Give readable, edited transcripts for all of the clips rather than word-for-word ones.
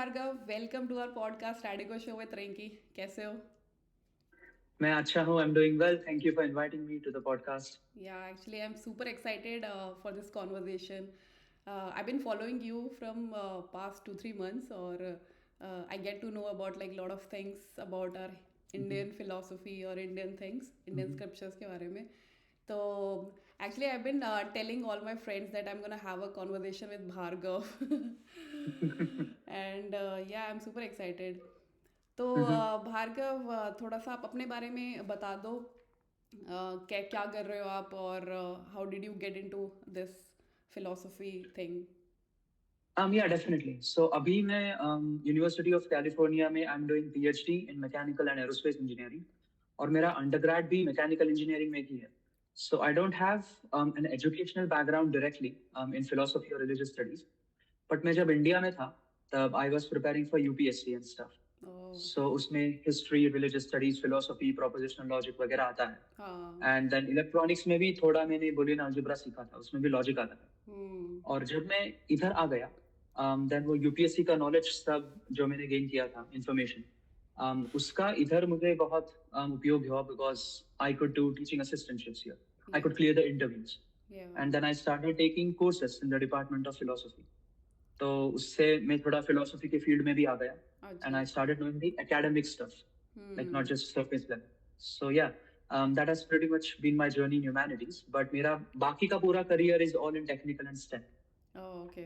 Bhargava, welcome to our podcast Radico show with Rinki. कैसे हो? मैं अच्छा हूँ. I'm doing well. Thank you for inviting me to the podcast. Yeah, actually, I'm super excited for this conversation. I've been following you from past 2-3 months, or I get to know about like a lot of things about our Mhm. Indian philosophy or Indian things, Indian Mhm. scriptures के बारे में. So actually, I've been telling all my friends that I'm gonna have a conversation with Bhargav, and yeah, I'm super excited. तो Mhm. Bhargava, थोड़ा सा आप अपने बारे में बता दो। क्या क्या कर रहे हो आप, और how did you get into this philosophy thing? Yeah, definitely. So, अभी मैं University of California में I'm doing PhD in Mechanical and Aerospace Engineering और मेरा undergrad भी Mechanical Engineering में ही है. So, I don't have an educational background directly in philosophy or religious studies. But मैं जब इंडिया में था, तब I was preparing for UPSC and stuff. Oh. So, उसमें history, religious studies, philosophy, propositional logic वगैरह आता है. हाँ। एंड देन इलेक्ट्रॉनिक्स में भी थोड़ा मैंने बुलियन अलजेब्रा सीखा था, उसमें भी लॉजिक आता था. हम्म। और जब मैं इधर आ गया, देन वो यूपीएससी का नॉलेज सब जो मैंने गेन किया था इंफॉर्मेशन, उसका इधर मुझे बहुत उपयोग हुआ because I could do teaching assistantships here. I या। कुड क्लियर द इंटरव्यूज या। And then I started taking courses in the department of philosophy. तो उससे मैं थोड़ा फिलोसफी के फील्ड में भी आ गया एंड अच्छा। I started knowing the academic stuff, like not hmm. just surface level. So yeah, that has pretty much been my journey in humanities. But मेरा बाकी का पूरा career is all in technical and STEM. Okay.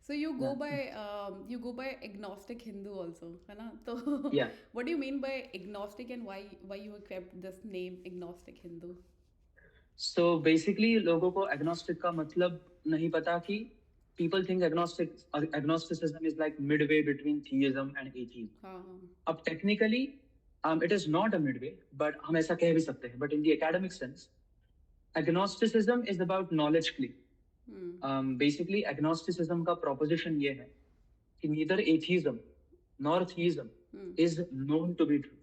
So you go Yeah, by agnostic Hindu also, है ना? तो yeah. What do you mean by agnostic, and why you kept this name agnostic Hindu? So basically लोगों को agnostic का मतलब नहीं पता कि people think agnosticism is like midway between theism and atheism. हाँ हाँ। अब technically it is not a midway, but हम ऐसा कह भी सकते हैं. But in the academic sense, agnosticism is about knowledge claim. Hmm. Basically agnosticism का proposition ये है कि neither atheism nor theism hmm. is known to be true.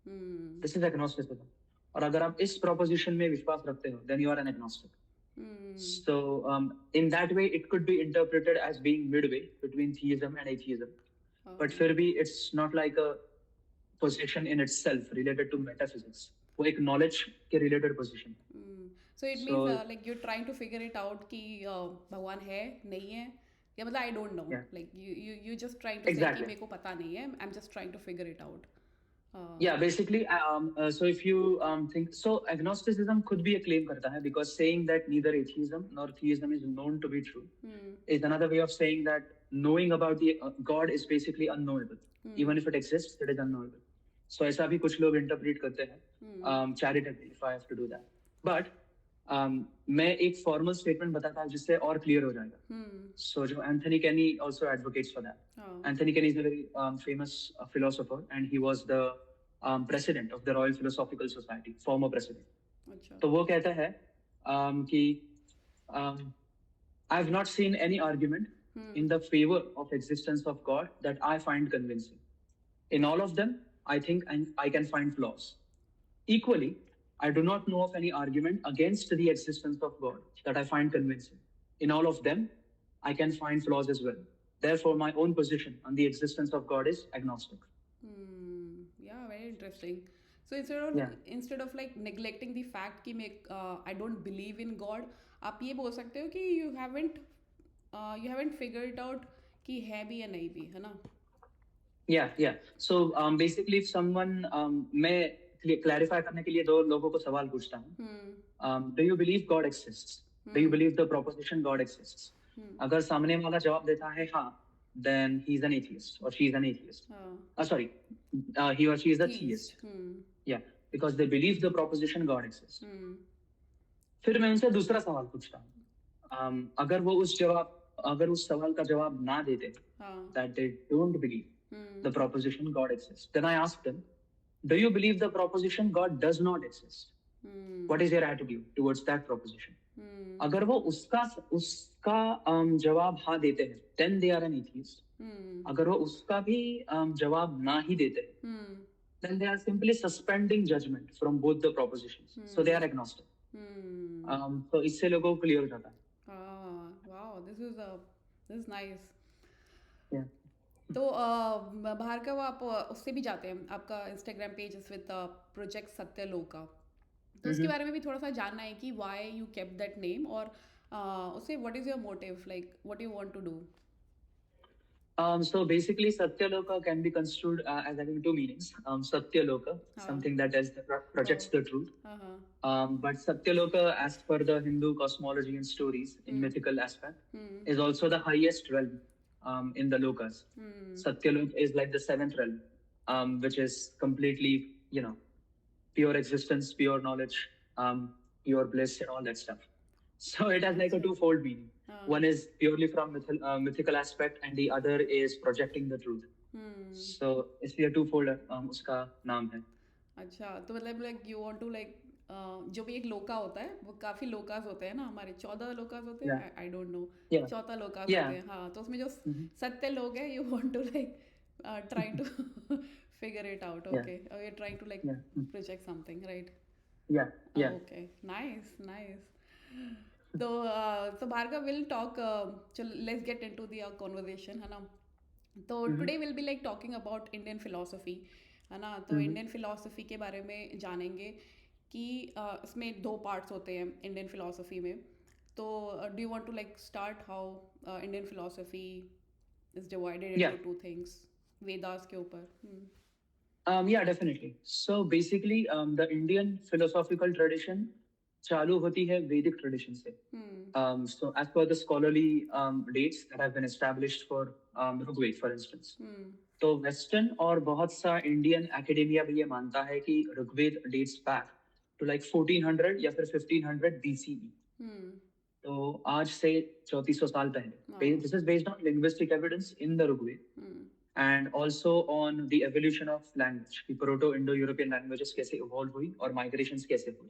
Hmm. This is agnosticism. और अगर आप इस proposition में विश्वास रखते हो, then you are an agnostic. Hmm. So in that way, it could be interpreted as being midway between theism and atheism. But हाँ। फिर भी it's not like a position in itself related to metaphysics. वो एक knowledge के related position है. So it means So like you trying to figure it out कि भगवान है नहीं है, या मतलब I don't know, yeah, like you just trying to say कि exactly. मेरे को पता नहीं है, I am just trying to figure it out. Yeah, basically, so if you think so, agnosticism could be a claim karta hai because saying that neither atheism nor theism is known to be true is another way of saying that knowing about the God is basically unknowable. Even if it exists, it is unknowable. So ऐसा भी कुछ लोग interpret करते हैं, charitably, if I have to do that. But मैं एक formal statement बताता हूँ जिससे और clear हो जाएगा. So जो Anthony Kenny also advocates for that. हाँ। Anthony Kenny is a very famous philosopher, and he was the president of the Royal Philosophical Society, former president. अच्छा। तो वो कहता है कि um, I have not seen any argument in the favor of existence of God that I find convincing. In all of them, I think I can find flaws. Equally, I do not know of any argument against the existence of God that I find convincing. In all of them, I can find flaws as well. Therefore, my own position on the existence of God is agnostic. या very interesting. So Yeah. Instead of like neglecting the fact कि मैं I don't believe in God, आप ये बोल सकते हो कि you haven't figure it out कि है भी या नहीं भी, है ना? Yeah, yeah. So basically, if someone मैं clarify करने के लिए दो लोगों को सवाल पूछता हूँ. Do you believe God exists? Do you believe the proposition God exists? अगर सामने वाला जवाब देता है हाँ, then he's an atheist or she's an atheist. Sorry, he or she is a theist. theist. Yeah, because they believe the proposition God exists. फिर मैं उनसे दूसरा सवाल पूछता हूँ. अगर उस सवाल का जवाब ना देते, that they don't believe the proposition God exists, then I ask them, do you believe the proposition God does not exist? What is your attitude towards that proposition? अगर वो उसका जवाब हाँ देते हैं, then they are an atheist. अगर वो उसका भी जवाब ना ही देते हैं, then they are simply suspending judgment from both the propositions. So they are agnostic. तो इससे लोगों को क्लियर हो जाता है. Wow, this is nice. Yeah. तो भार्गव आप उससे भी जाते हैं, आपका Instagram page is with project Satyaloka, तो उसके बारे में भी थोड़ा सा जानना है कि why you kept that name, और उससे what is your motive, like what you want to do. So basically, Satyaloka can be construed as having two meanings. Satyaloka, something that projects the truth. But Satyaloka, as per the Hindu cosmology and stories in mythical aspect, is also the highest realm in the lokas. Satyaloka is like the seventh realm, which is completely, pure existence, pure knowledge, pure bliss, and all that stuff. So it has like a twofold meaning. One is purely from mythical aspect, and the other is projecting the truth. So इसलिए twofold उसका नाम है. अच्छा, तो मतलब like you want to like जो भी एक लोका होता है, वो काफी लोकास होते हैं ना, हमारे 14 लोकास होते हैं, आई डोंट नो, 14 लोकास होते हैं, हाँ, तो उसमें जो सत्य लोग हैं, you want to like try to figure it out. Okay, you're trying to like project something, right? Yeah. Okay, nice. So Bhargav will talk, so let's get into the conversation, है ना. तो today we'll be like talking about Indian philosophy, है ना. तो Indian philosophy के बारे में जानेंगे कि इसमें दो parts होते हैं Indian philosophy में. तो do you want to like start how Indian philosophy is divided into two things, Vedas के ऊपर? Yeah, definitely. So basically, the Indian philosophical tradition चालू होती है Vedic tradition से. So as per the scholarly dates that have been established for Rigved, for instance. तो Western और बहुत सा Indian academia भी ये मानता है कि Rigved dates back to like 1400 या फिर 1500 BCE. तो आज से 3400 साल पहले. This is based on linguistic evidence in the Rigved. And also on the evolution of language, कि Proto-Indo-European languages कैसे evolve हुई और migrations कैसे हुई.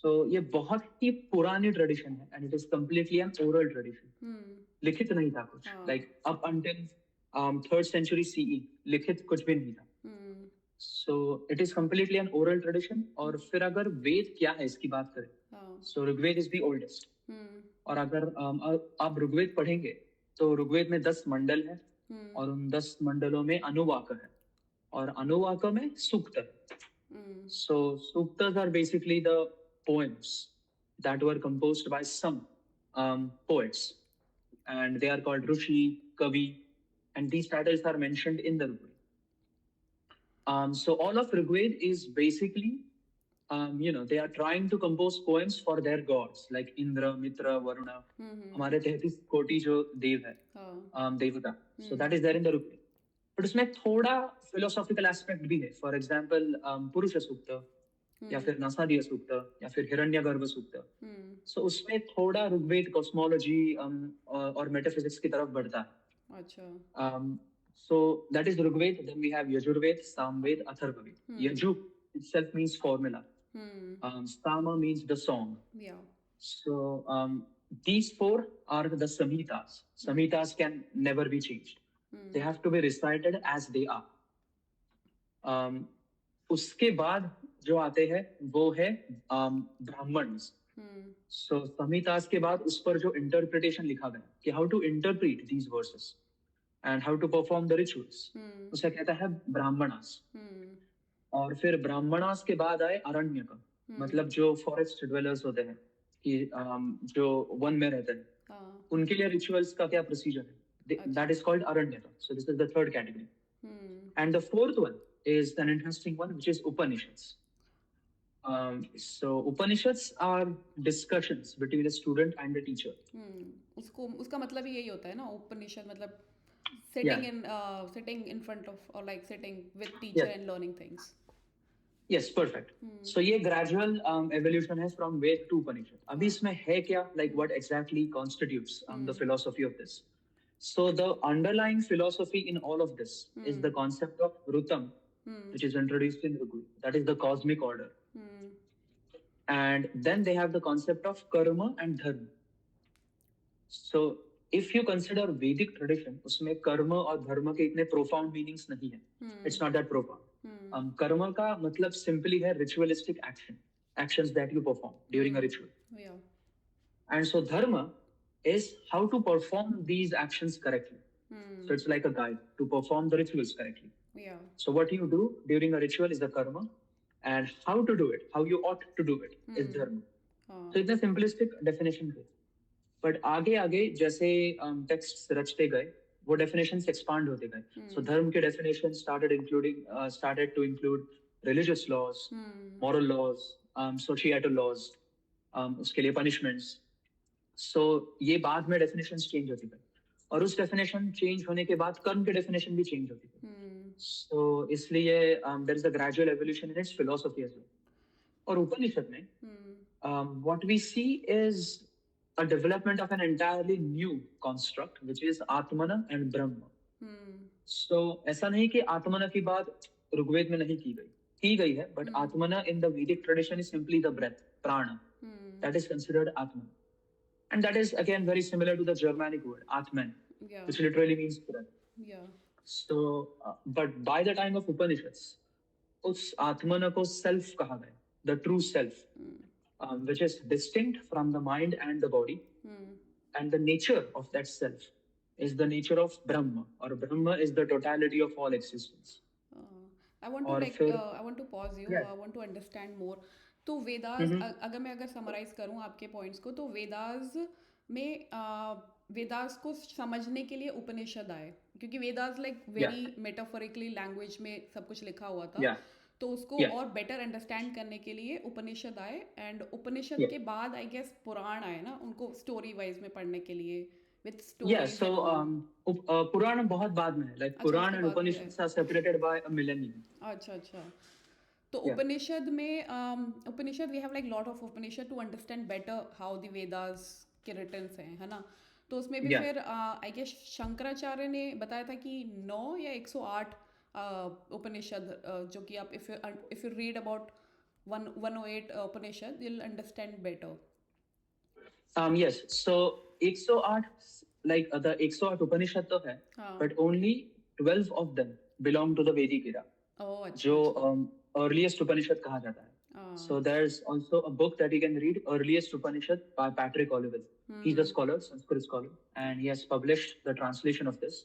So ये बहुत ही पुरानी tradition है, and it is completely an oral tradition. लिखित नहीं था कुछ. Like up until 3rd century CE, लिखित कुछ भी नहीं था. So it is completely an oral tradition. और फिर अगर वेद क्या है इसकी बात करें, so Rigveda is the oldest. और अगर आप ऋग्वेद पढ़ेंगे तो ऋग्वेद में 10 मंडल है, और उन 10 मंडलों में अनुवाक है, और अनुवाक में सूक्त है. So suktas are basically the poems that were composed by some poets, and they are called Rishi, Kavi, and these titles are mentioned in the Rigved. So all of Rigved is basically, they are trying to compose poems for their gods like Indra, Mitra, Varuna. हमारे 33 कोटि जो देव है, देवता. So that is there in the Rigved. But उसमें थोड़ा philosophical aspect भी है. For example, पुरुष सूक्त, या फिर नासादिया सूक्त, या फिर हिरण्यगर्भ सूक्त. So उसमें थोड़ा ऋग्वेद cosmology और metaphysics की तरफ बढ़ता है. अच्छा. So that is Rigved. Then we have Yajurved, Samved, Atharvaved. Yajur itself means formula. Sama means the song. Yeah. So these four are the Samhitas. Samhitas can never be changed. They have to be recited as they are. उसके बाद जो आते हैं वो है Brahmins. So Samhitas के बाद उस पर जो interpretation लिखा गया कि how to interpret these verses and how to perform the rituals, उसे कहता है ब्राह्मणास. और फिर ब्राह्मणास के बाद आए अरण्यक, मतलब जो फॉरेस्ट ड्वेलर्स होते हैं, कि जो वन में रहते हैं, उनके लिए रिचुअल्स का क्या प्रोसीजर है, that is called aranyaka. So this is the third category. And the fourth one is an interesting one, which is Upanishads. So Upanishads are discussions between a student and a teacher. उसका मतलब यही होता है ना, उपनिषद मतलब sitting in front of, or like sitting with teacher and learning things. Yes, perfect. So ये gradual evolution है from Ved to Upanishad. अभी इसमें है क्या, like what exactly constitutes the philosophy of this? So the underlying philosophy in all of this is the concept of Rutam, which is introduced in Rigved. That is the cosmic order. And then they have the concept of karma and dharma. So if you consider Vedic tradition, उसमें कर्म और धर्म के इतने profound meanings नहीं है. It's not that profound. कर्म का मतलब simply है ritualistic actions that you perform during a ritual. Yeah. And so dharma is how to perform these actions correctly. So it's like a guide to perform the rituals correctly. Yeah. So what you do during a ritual is the karma, and how to do it, how you ought to do it, is dharma. So it's a simplistic definition है. But आगे आगे जैसे texts रचते गए, वो definitions expand होते गए. So धर्म के definition started to include religious laws, moral laws, societal laws, उसके लिए punishments. So ये बाद में definitions change होती गई. और उस definition change होने के बाद कर्म के definition भी change होती गई. So इसलिए there is a gradual evolution in its philosophy as well. और उपनिषद में what we see is a development of an entirely new construct which is Atmana and Brahma. So ऐसा नहीं कि आत्मना की बात ऋग्वेद में नहीं की गई है, but Atmana in the Vedic tradition is simply the breath, prana. That is considered Atmana. And that is again very similar to the Germanic word Atman, which literally means breath. Yeah. So, but by the time of Upanishads, उस आत्मना को self कहा गया, the true self, which is distinct from the mind and the body, and the nature of that self is the nature of Brahma, or Brahma is the totality of all existence. I want to pause you. Yeah. I want to understand more. तो वेदास अगर summarise करूँ आपके points को, तो वेदास में वेदास को समझने के लिए उपनिषद आए, क्योंकि Vedas like very metaphorically language में सब कुछ लिखा हुआ था. तो उसको और बेटर अंडरस्टैंड करने के लिए उपनिषद आए, एंड उपनिषद के बाद आई गेस पुराण आए ना, उनको स्टोरी वाइज में पढ़ने के लिए विद स्टोरीज. सो पुराण बहुत बाद में है, like Purana and Upanishad are separated by a millennium. अच्छा. तो उपनिषद में Upanishad we have like lot of Upanishad to understand better how the Vedas के रिटन्स हैं, है ना. तो उसमें भी फिर आई गेस शंकराचार्य ने बताया था कि 9 या 108 उपनिषद, जो कि आप if you read about 108 Upanishad you'll understand better. Yes, so 108 like the 108 उपनिषद तो है, but only 12 of them belong to the Vedic era. जो earliest Upanishad कहा जाता है. So there's also a book that you can read, Earliest Upanishad by Patrick Olivelle. He's a scholar, Sanskrit scholar, and he has published the translation of this.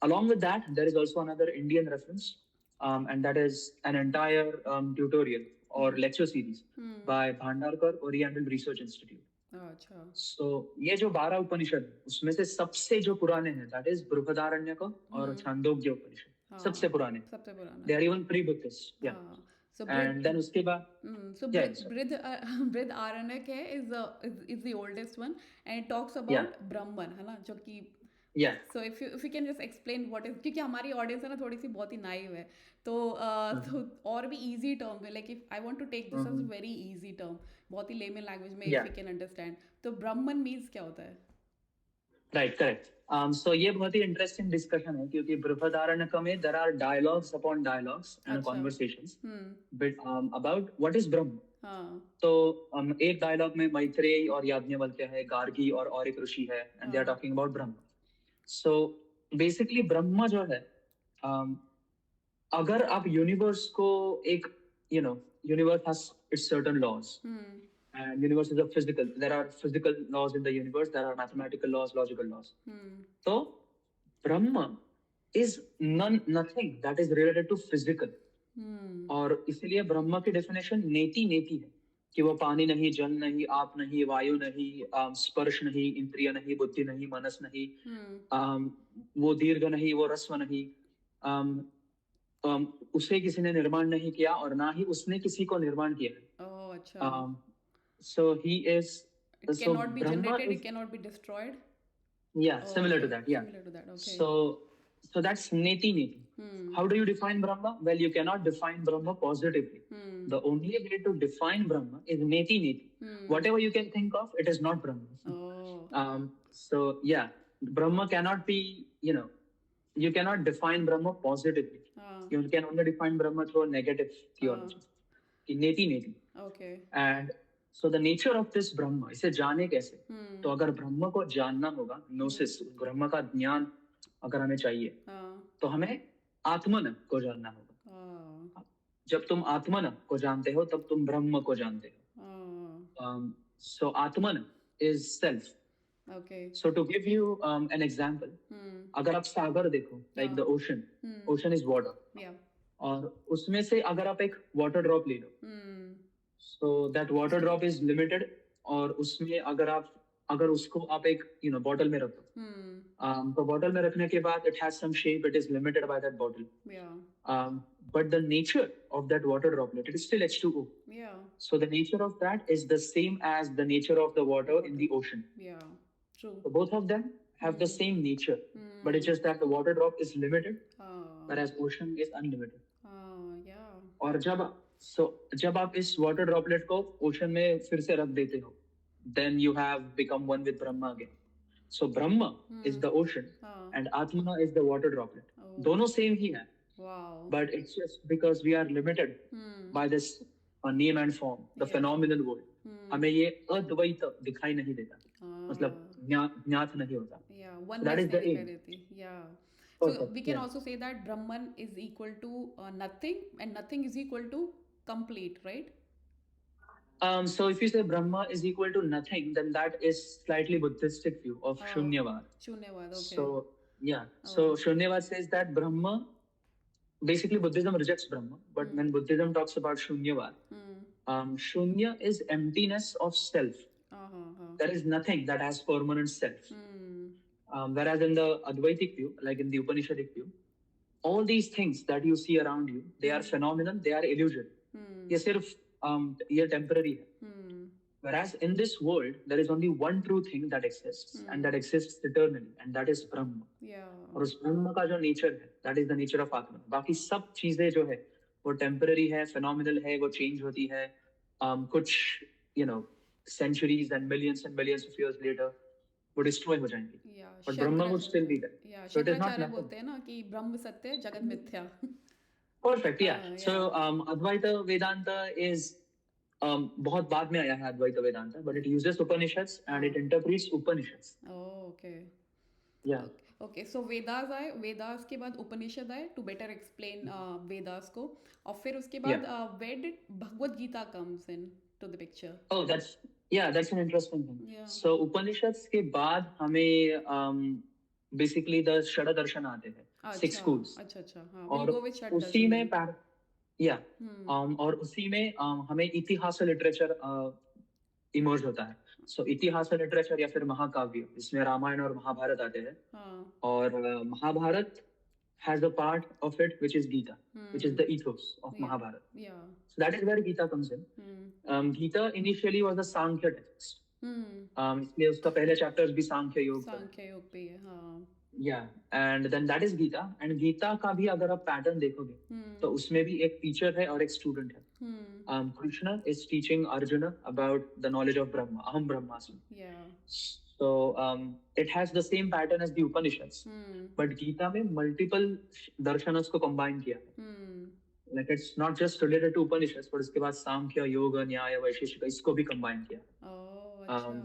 Along with that, there is also another Indian reference, and that is an entire tutorial or lecture series by Bhandarkar Oriental Research Institute. So ये जो 12 उपनिषद, उसमें से सबसे जो पुराने हैं, that is Brihadaranyaka और छांदोग्य उपनिषद. सबसे पुराने. They are even pre-Buddhist. Yeah. So and then उसके बाद Brihadaranyaka is the oldest one, and it talks about Brahman, है ना, जो कि so if you can just explain what is, क्योंकि हमारी ऑडियंस है ना थोड़ी सी बहुत ही नाइव है, तो और भी easy term है, like if I want to take this as a very easy term, बहुत ही layman language में if we can understand, तो Brahman means क्या होता है? Right, correct. So ये बहुत ही interesting discussion है, क्योंकि बृहदारण्यक में there are dialogues upon dialogues and conversations about what is Brahma. तो एक dialogue में मैत्रेय और याज्ञवल्क्य है, गार्गी और एक ऋषि है, and they are talking about Brahma. So basically Brahma जो है, अगर आप universe को एक, universe has its certain laws. And universe is a physical. There are physical laws in the universe. There are mathematical laws, logical laws. So Brahma is nothing that is related to physical. और इसलिए ब्रह्म की definition नेति है, कि वो पानी नहीं, जल नहीं, आप नहीं, वायु नहीं, स्पर्श नहीं, इंद्रिय नहीं, बुद्धि नहीं, मनस नहीं, वो दीर्घ नहीं, वो रस्व नहीं, उसे किसी ने निर्माण नहीं किया और ना ही उसने किसी को निर्माण किया. So he is. It cannot be generated. It cannot be destroyed. Yeah, similar to that. Yeah. Similar to that. Okay. So that's neti. How do you define Brahma? Well, you cannot define Brahma positively. The only way to define Brahma is neti. Whatever you can think of, it is not Brahma. So yeah, Brahma cannot be. You cannot define Brahma positively. You can only define Brahma through a negative theology. Neti. Okay. And so the nature of this Brahma, इसे जाने कैसे? तो अगर ब्रह्म को जानना होगा, gnosis, ब्रह्म का ज्ञान अगर हमें चाहिए, तो हमें आत्मन को जानना होगा. जब तुम आत्मन को जानते हो, तब तुम ब्रह्म को जानते हो. So Atman is self. Okay. So to give you an example, अगर आप सागर देखो, like the ocean, ocean is water. Yeah. और उसमें से अगर आप एक water drop ले लो, so that water drop is limited. और उसमें अगर उसको आप एक bottle में रखो, तो bottle में रखने के बाद it has some shape, it is limited by that bottle. Yeah. But the nature of that water droplet, it is still H2O. Yeah. So the nature of that is the same as the nature of the water in the ocean. Yeah. True. So both of them have the same nature, but it's just that the water drop is limited, whereas ocean is unlimited. Yeah. और जब आप इस water droplet को ocean में फिर से रख देते हो, then you have become one with Brahma again. So Brahma is the ocean and Atma is the water droplet. दोनों same ही है. Wow. But it's just because we are limited by this name and form, the phenomenal world. हमें ये अद्वैत दिखाई नहीं देता, मतलब ज्ञात नहीं होता. Yeah, so that is the aim. Yeah. Perfect. So we can Yeah. also say that Brahman is equal to nothing, and nothing is equal to complete, right? So if you say Brahma is equal to nothing, then that is slightly Buddhistic view of Shunyavad. Shunyavad, okay. So yeah, so Shunyavad says that Brahma, basically Buddhism rejects Brahma, but when Buddhism talks about Shunyavad, Shunya is emptiness of self. There is nothing that has permanent self. Whereas in the Advaitic view, like in the Upanishadic view, all these things that you see around you, they are phenomenon, they are illusion. ये सिर्फ ये temporary है. Whereas in this world, there is only one true thing that exists, and that exists eternally, and that is Brahma. Yeah. और उस ब्रह्म का जो nature है, that is the nature of Atma. बाकी सब चीजें जो है, वो temporary है, phenomenal है, वो change होती है. कुछ centuries and millions of years later, वो destroy हो जाएंगी. But Brahma would still be there. Yeah. So it is not Shankaracharya nothing. बोलते हैं ना कि ब्रह्म सत्य जगत मिथ्या. Perfect. Yeah. So Advaita Vedanta is बहुत बाद में आया है Advaita Vedanta, but it uses Upanishads and it interprets Upanishads. Oh, okay. Yeah. Okay, so Vedas आए, Vedas के बाद उपनिषद आए to better explain Vedas को, और फिर उसके बाद where did Bhagavad Gita comes in to the picture? Oh, that's an interesting thing. Yeah. So Upanishads के बाद हमें basically the Shada Darshan आते हैं, 6 schools. अच्छा. और we'll go with Shada उसी Darshan. में yeah. और उसी में हमें इतिहास लिटरेचर इमर्ज होता है. सो इतिहास लिटरेचर या फिर महाकाव्य, इसमें रामायण और महाभारत आते हैं. और Mahabharat has a part of it which is Gita, which is the ethos of Mahabharata. Yeah. So that is where Gita comes in. Gita initially was a Sankhya text. इसलिए उसका पहले chapters भी सांख्य योग पे है. हाँ. Yeah, and then that is Gita. And Gita का भी अगर आप pattern देखोगे, तो उसमें भी एक teacher है और एक student है. Krishna is teaching Arjuna about the knowledge of Brahma, Aham Brahmasmi. Yeah. So it has the same pattern as the Upanishads, but Gita में multiple darshanas को combine किया है. Like it's not just related to Upanishads, but उसके बाद सांख्य, योगा, न्याय, वैशेषिक इसको भी combine किया है.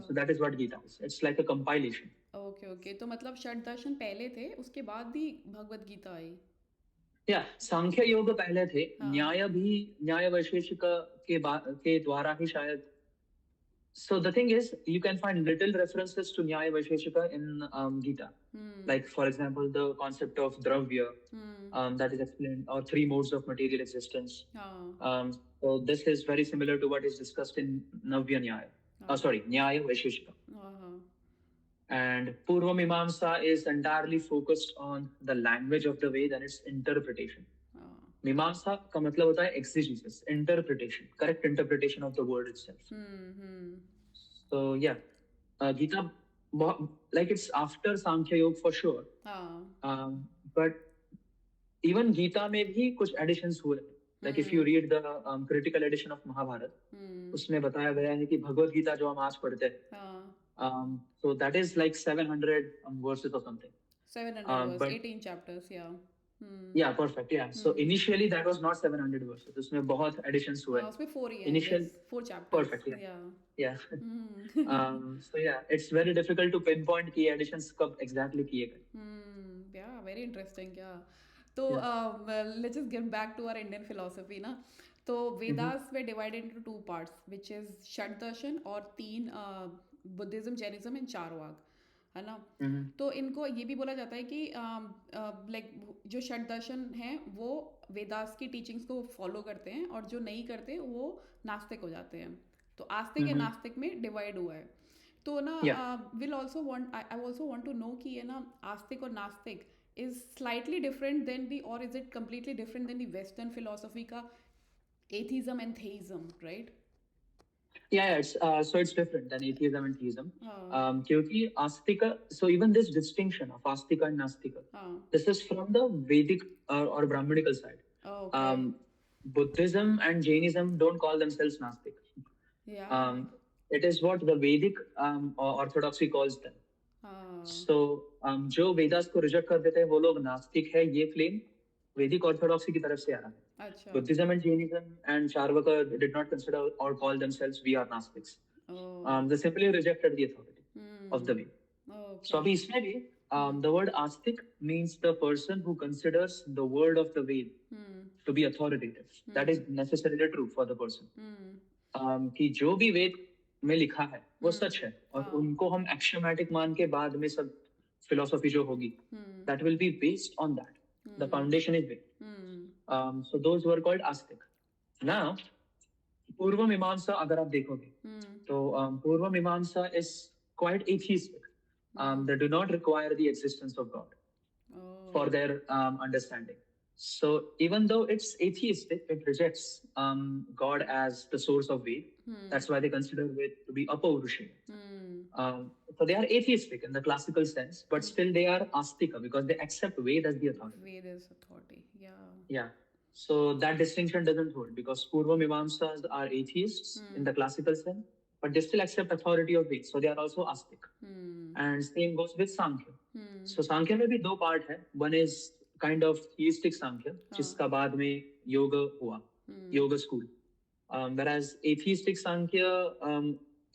So that is what Gita is. It's like a compilation. Okay. तो मतलब षड दर्शन पहले थे, उसके बाद भी भगवत गीता आई. Yeah, सांख्य योग पहले थे, न्याय भी न्याय वैशेषिक के द्वारा ही शायद. So the thing is, you can find little references to Nyaya Vaisheshika in Gita. Like, for example, the concept of dravya that is explained, or 3 modes of material existence. So this is very similar to what is discussed in Navya Nyaya. Nyaya Vaisheshika. And Purva Mimamsa is entirely focused on the language of the Veda and its interpretation. Mimamsa का मतलब होता है exegesis, interpretation, correct interpretation of the word itself. So yeah, Gita, like it's after Sankhya Yoga for sure. But even Gita में भी कुछ additions हुए. Like if you read the critical edition of Mahabharata, उसमें बताया गया है कि भगवद गीता जो हम आज पढ़ते हैं, so that is like 700 verses or something. 700 verses, 18 chapters, yeah. Yeah, perfect. Yeah. So initially that was not 700 verses. उसमें बहुत additions हुए. उसमें 4 ही Initial 4 chapters. Perfect. Yeah. So yeah, it's very difficult to pinpoint कि additions कब exactly किए गए. Yeah, very interesting. Yeah. So let's just get back to our Indian philosophy ना. तो Vedas were divided into 2 parts, which is Shad Darshan और 3 Buddhism, Jainism and Charvak. है ना. तो इनको ये भी बोला जाता है कि लाइक जो षट दर्शन है वो वेदास की टीचिंग्स को फॉलो करते हैं और जो नहीं करते वो नास्तिक हो जाते हैं. तो आस्तिक या नास्तिक में डिवाइड हुआ है. तो ना will also want I also want to know कि है ना आस्तिक और nastika is slightly different than the और is it completely different than the western philosophy का atheism and theism, right? Yeah, it's different than atheism and theism. क्योंकि आस्तिक, so even this distinction of astika and nastika, this is from the Vedic or Brahmanical side. Buddhism and Jainism don't call themselves Nastik. Yeah. It is what the Vedic orthodoxy calls them. So जो वेदास को reject कर देते हैं वो लोग नास्तिक है, ये क्लेम वैदिक ऑर्थोडॉक्सी की तरफ से आ रहा है. Buddhism and Jainism and Charvaka did not consider or call themselves we are Nastics. They simply rejected the authority of the way. So abhi isme bhi the word Astik means the person who considers the word of the Ved to be authoritative. That is necessarily true for the person. कि जो भी वेद में लिखा है वो सच है और उनको हम axiomatic मान के बाद में सब philosophy जो होगी that will be based on that. The foundation is Ved. So those were called Astik. Now, Purva Mimamsa, अगर आप देखोगे, तो Purva Mimamsa is quite atheistic. They do not require the existence of God for their understanding. So even though it's atheistic, it rejects God as the source of Ved. That's why they consider Ved to be Apaurushaya. So they are atheistic in the classical sense, but still they are Astika because they accept Ved as the authority. Ved is authority, yeah. Yeah. So that distinction doesn't hold because Purva Mimamsas are atheists in the classical sense, but they still accept authority of Ved. So they are also Astik. And same goes with Sankhya. So Sankhya में भी दो part है. One is kind of theistic Sankhya, जिसका बाद में yoga हुआ, yoga school. Whereas atheistic Sankhya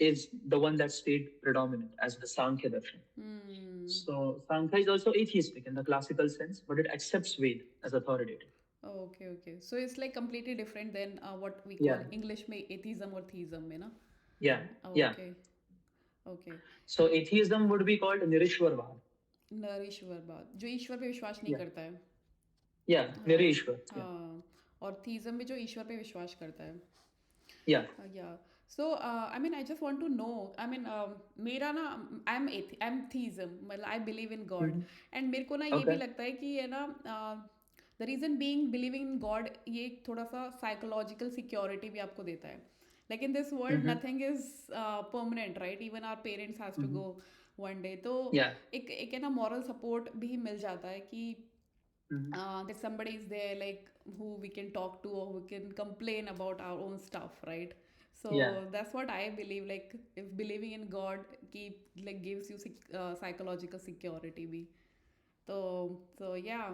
is the one that stayed predominant as the Sankhya Darshan. So Sankhya is also atheistic in the classical sense, but it accepts Ved as authoritative. Okay. So it's like completely different than what we call English में atheism or theism में ना? Yeah. Okay. So atheism would be called Nirishwarvad. नरीश्वरवाद, जो ईश्वर पे विश्वास नहीं करता है. Yeah, निरीश्वर. और थीज्म में जो ईश्वर पे विश्वास करता है. Yeah. So I mean I just want to know, I mean मेरा ना I'm theism, मतलब I believe in God. And मेरे को ना ये भी लगता है कि है ना the reason being believing in God ये थोड़ा सा psychological security भी आपको देता है. Like in this world nothing is permanent, right? Even our parents has to go one day. तो एक है ना moral support भी मिल जाता है कि that somebody is there like who we can talk to or who can complain about our own stuff, right? So that's what I believe, like if believing in God like gives you psychological security भी. So yeah.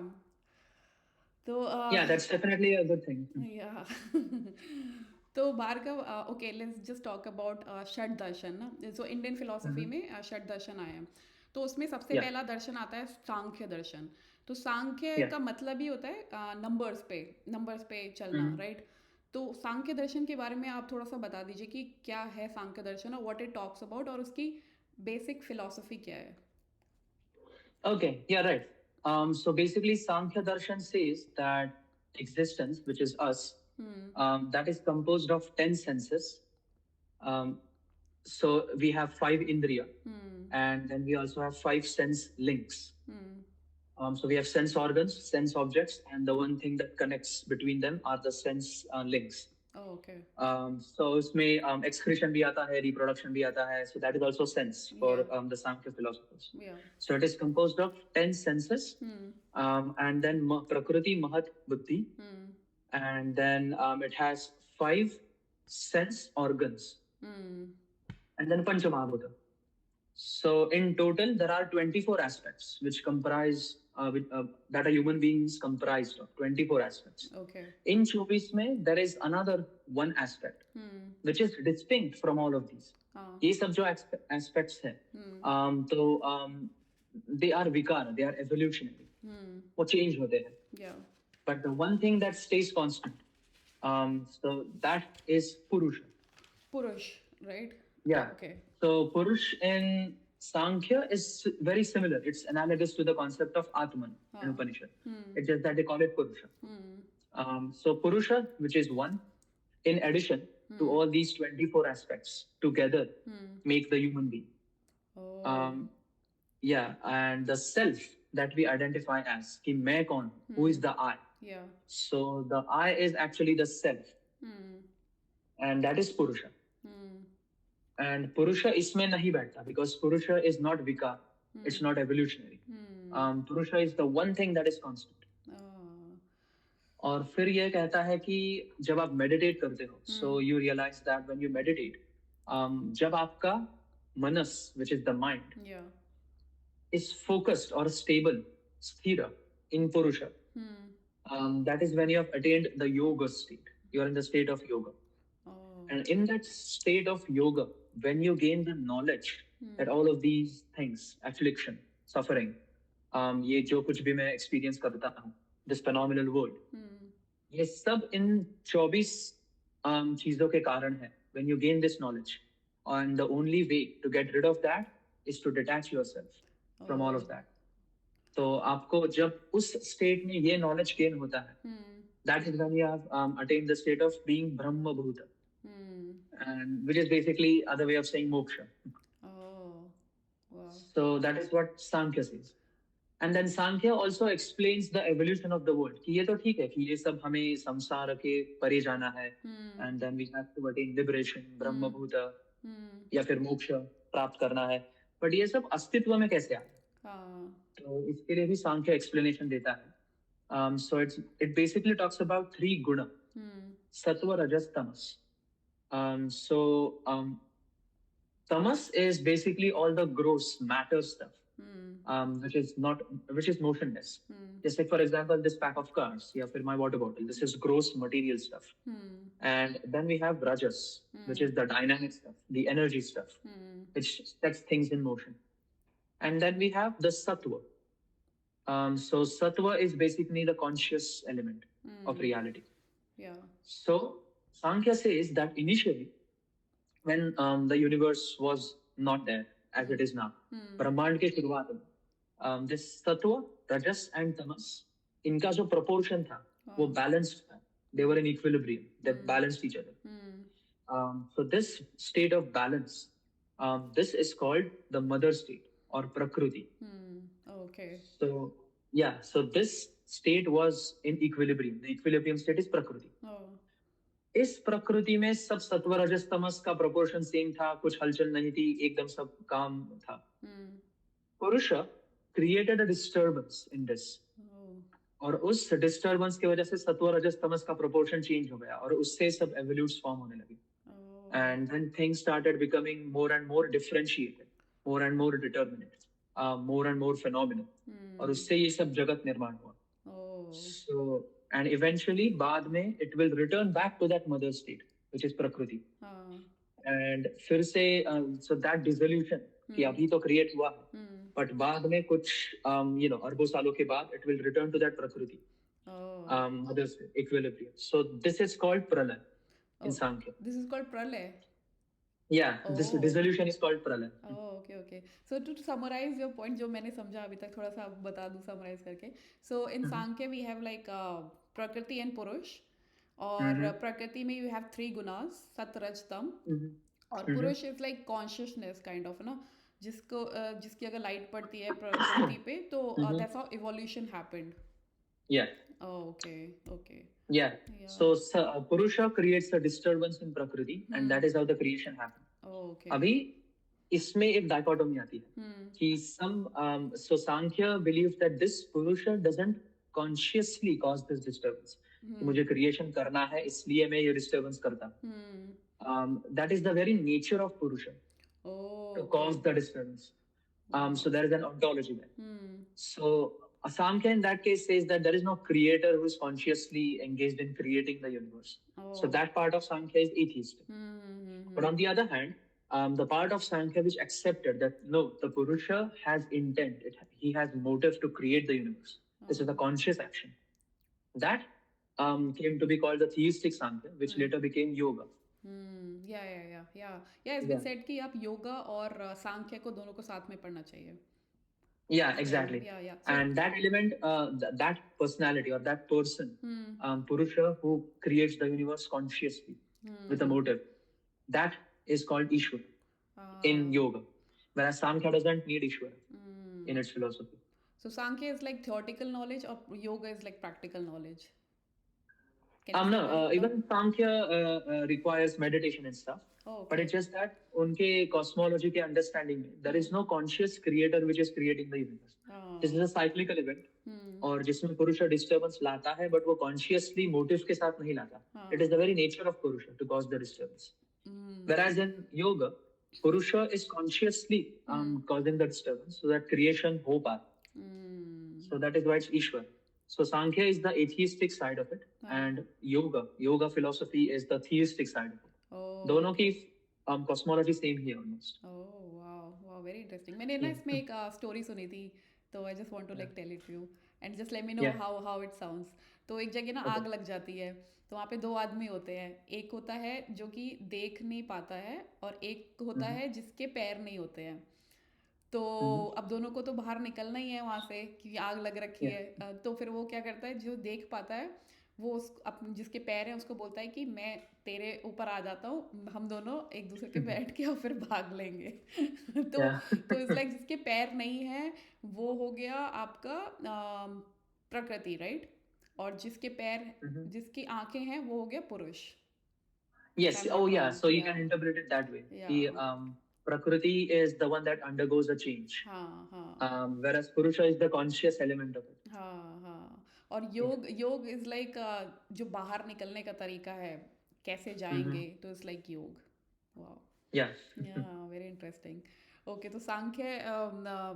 So yeah, that's definitely a good thing. Yeah. तो Bhargava, okay, let's just talk about षट दर्शन ना. So Indian philosophy में षट दर्शन आया है. तो उसमें सबसे पहला दर्शन आता है सांख्य दर्शन. तो सांख्य का मतलब ही होता है नंबर्स पे चलना, राइट? तो सांख्य दर्शन के बारे में आप थोड़ा सा बता दीजिए कि क्या है सांख्य दर्शन और व्हाट इट टॉक्स अबाउट और उसकी बेसिक फिलॉसफी क्या है? Okay, yeah, right. So basically Sankhya Darshan says that existence, which is us, that is composed of 10 senses. So we have 5 indriya, and then we also have 5 sense links. So we have sense organs, sense objects, and the one thing that connects between them are the sense links. Oh, okay. So उसमें excretion भी आता है, reproduction भी आता है. So that is also sense for the Sankhya philosophers. Yeah. So it is composed of 10 senses, and then Prakriti, Mahat, Buddhi, and then it has 5 sense organs, and then Panchamahabhuta. So in total, there are 24 aspects which comprise that a human being is comprised of. 24 aspects. Okay. In 24 में there is another one aspect which is distinct from all of these. ये सब जो aspects हैं, तो they are vikara, they are evolutionary. वो change होते हैं. Yeah. But the one thing that stays constant, so that is Purusha. Purush, right? Yeah. Okay. So Purush in Sankhya is very similar. It's analogous to the concept of Atman in Upanishad. It's just that they call it Purusha. So Purusha, which is one, in addition to all these 24 aspects together, make the human being. Yeah, and the self that we identify as, ki main kaun, who is the I. Yeah. So the I is actually the self, and that is Purusha. And Purusha isme nahi baithta because Purusha is not vikar, it's not evolutionary. Purusha is the one thing that is constant. और फिर ये कहता है कि जब आप meditate करते हो, so you realize that when you meditate, जब आपका मनस, which is the mind, is focused or stable, sthira, in Purusha, that is when you have attained the yoga state. You are in the state of yoga. And in that state of yoga, when you gain the knowledge that all of these things, affliction, suffering, ये जो कुछ भी मैं experience करता हूँ, this phenomenal world, ये सब इन 24 चीजों के कारण है. When you gain this knowledge, and the only way to get rid of that is to detach yourself from all of that. तो आपको जब उस स्टेट में ये नॉलेज गेन होता है, that is when you have attained the state of being Brahma Bhuta, and which is basically other way of saying moksha. Wow. So that is what Sankhya says. And then Sankhya also explains the evolution of the world. कि ये तो ठीक है कि ये सब हमें संसार के परे जाना है, and then we have to attain liberation, Brahma Bhuta, या फिर मोक्ष प्राप्त करना है. बट ये सब अस्तित्व में कैसे आए? तो इसके लिए भी सांख्य एक्सप्लेनेशन देता है. So it basically talks about 3 guna, sattva, rajas, tamas. So tamas is basically all the gross matter stuff, which is motionless. Just like, for example, this pack of cards, yeah, for my water bottle, this is gross material stuff. And then we have rajas, which is the dynamic stuff, the energy stuff, which sets things in motion. And then we have the sattva. So sattva is basically the conscious element of reality. Yeah. So Sankhya says that initially, when the universe was not there as it is now, ब्रह्मांड के शुरुआत में, this sattva, rajas and tamas, इनका जो proportion था, वो balanced था. They were in equilibrium. They balanced each other. So this state of balance, this is called the mother state or prakriti. Okay. So yeah, so this state was in equilibrium. The equilibrium state is prakriti. इस प्रकृति में सब सत्व रजस तमस का proportion same था, कुछ हलचल नहीं थी, एकदम सब काम था. पुरुषा created a disturbance in this, और उस डिस्टर्बेंस की वजह से सत्व रजस तमस का प्रोपोर्शन चेंज हो गया, और उससे सब एवोल्यूट्स फॉर्म होने लगे. And then things started becoming more and more differentiated, more and more determinate, more and more phenomenal, और उससे ये सब जगत निर्माण हुआ. So and eventually बाद में it will return back to that mother state, which is prakriti. And फिर से so that dissolution कि अभी तो create हुआ है, but बाद में कुछ अरबों सालों के बाद it will return to that prakriti, mother state, equilibrium. So this is called pralay in Sankhya. This is called pralay. Yeah, this dissolution is called pralay. Okay. So to summarize your point, जो मैंने समझा अभी तक, थोड़ा सा बता दूँ summarize करके. So in Sankhya we have like Prakriti and Purush, और प्रकृति में you have 3 gunas, सत रज तम, और पुरुष is like consciousness kind of, ना, जिसकी अगर लाइट पड़ती है प्रकृति पे तो that's how evolution happened. Yeah. Okay. Yeah. So Purusha creates a disturbance in Prakriti, and that is how the creation happened. Okay. अभी इसमें एक dichotomy आती है कि so Sankhya believes that this Purusha doesn't consciously cause this disturbance. मुझे creation करना है इसलिए मैं ये disturbance करता हूँ. That is the very nature of Purusha, to cause the disturbance. So there is an ontology there. So Sankhya in that case says that there is no creator who is consciously engaged in creating the universe. So that part of Sankhya is atheistic. But on the other hand, the part of Sankhya which accepted that no, the Purusha has intent, he has motive to create the universe. This is a conscious action. That came to be called the theistic Sankhya, which later became yoga. It's been said कि आप योगा और सांख्य को दोनों को साथ में पढ़ना चाहिए. Yeah, exactly. Yeah. And that element, that personality or that person, Purusha, who creates the universe consciously with a motive, that is called Ishvara in yoga. Whereas Samkhya doesn't need Ishvara in its philosophy. So Sankhya is like theoretical knowledge, or yoga is like practical knowledge? No, even Sankhya requires meditation and stuff. Oh, okay. But it's just that उनके cosmology के understanding में there is no conscious creator which is creating the universe. This is a cyclical event. और जिसमें पुरुषा disturbance लाता है, but वो consciously motive के साथ नहीं लाता. It is the very nature of Purusha to cause the disturbance. Whereas in yoga, Purusha is consciously causing the disturbance so that creation हो पाए. So that is why it's Ishwar. So Sankhya is the atheistic side of it, and yoga philosophy is the theistic side of it. दोनों की cosmology same ही है almost. Wow, very interesting. मैंने ना इसमें एक story सुनी थी, तो I just want to like tell it to you and just let me know how it sounds. तो एक जगह ना आग लग जाती है, तो वहाँ पे दो आदमी होते हैं. एक होता है जो कि देख नहीं पाता है, और एक होता है जिसके पैर नहीं होते हैं. तो अब दोनों को तो बाहर निकलना ही है वहाँ से, क्योंकि आग लग रखी है. तो फिर वो क्या करता है, जो देख पाता है वो जिसके पैर हैं उसको बोलता है कि मैं तेरे ऊपर आ जाता हूँ, हम दोनों एक दूसरे के बैठ के और फिर भाग लेंगे. तो इस लाइक जिसके पैर नहीं है वो हो गया आपका प्रकृति, राइट? और जिसके पैर जिसकी आंखें हैं वो हो गया पुरुष. Yes. So you can interpret it that way. Prakriti is the one that undergoes a change. Whereas Purusha is the conscious element of it. और योग is like जो बाहर निकलने का तरीका है, कैसे जाएंगे, तो it's like योग. Wow. Yeah, very interesting. Okay, तो सांख्य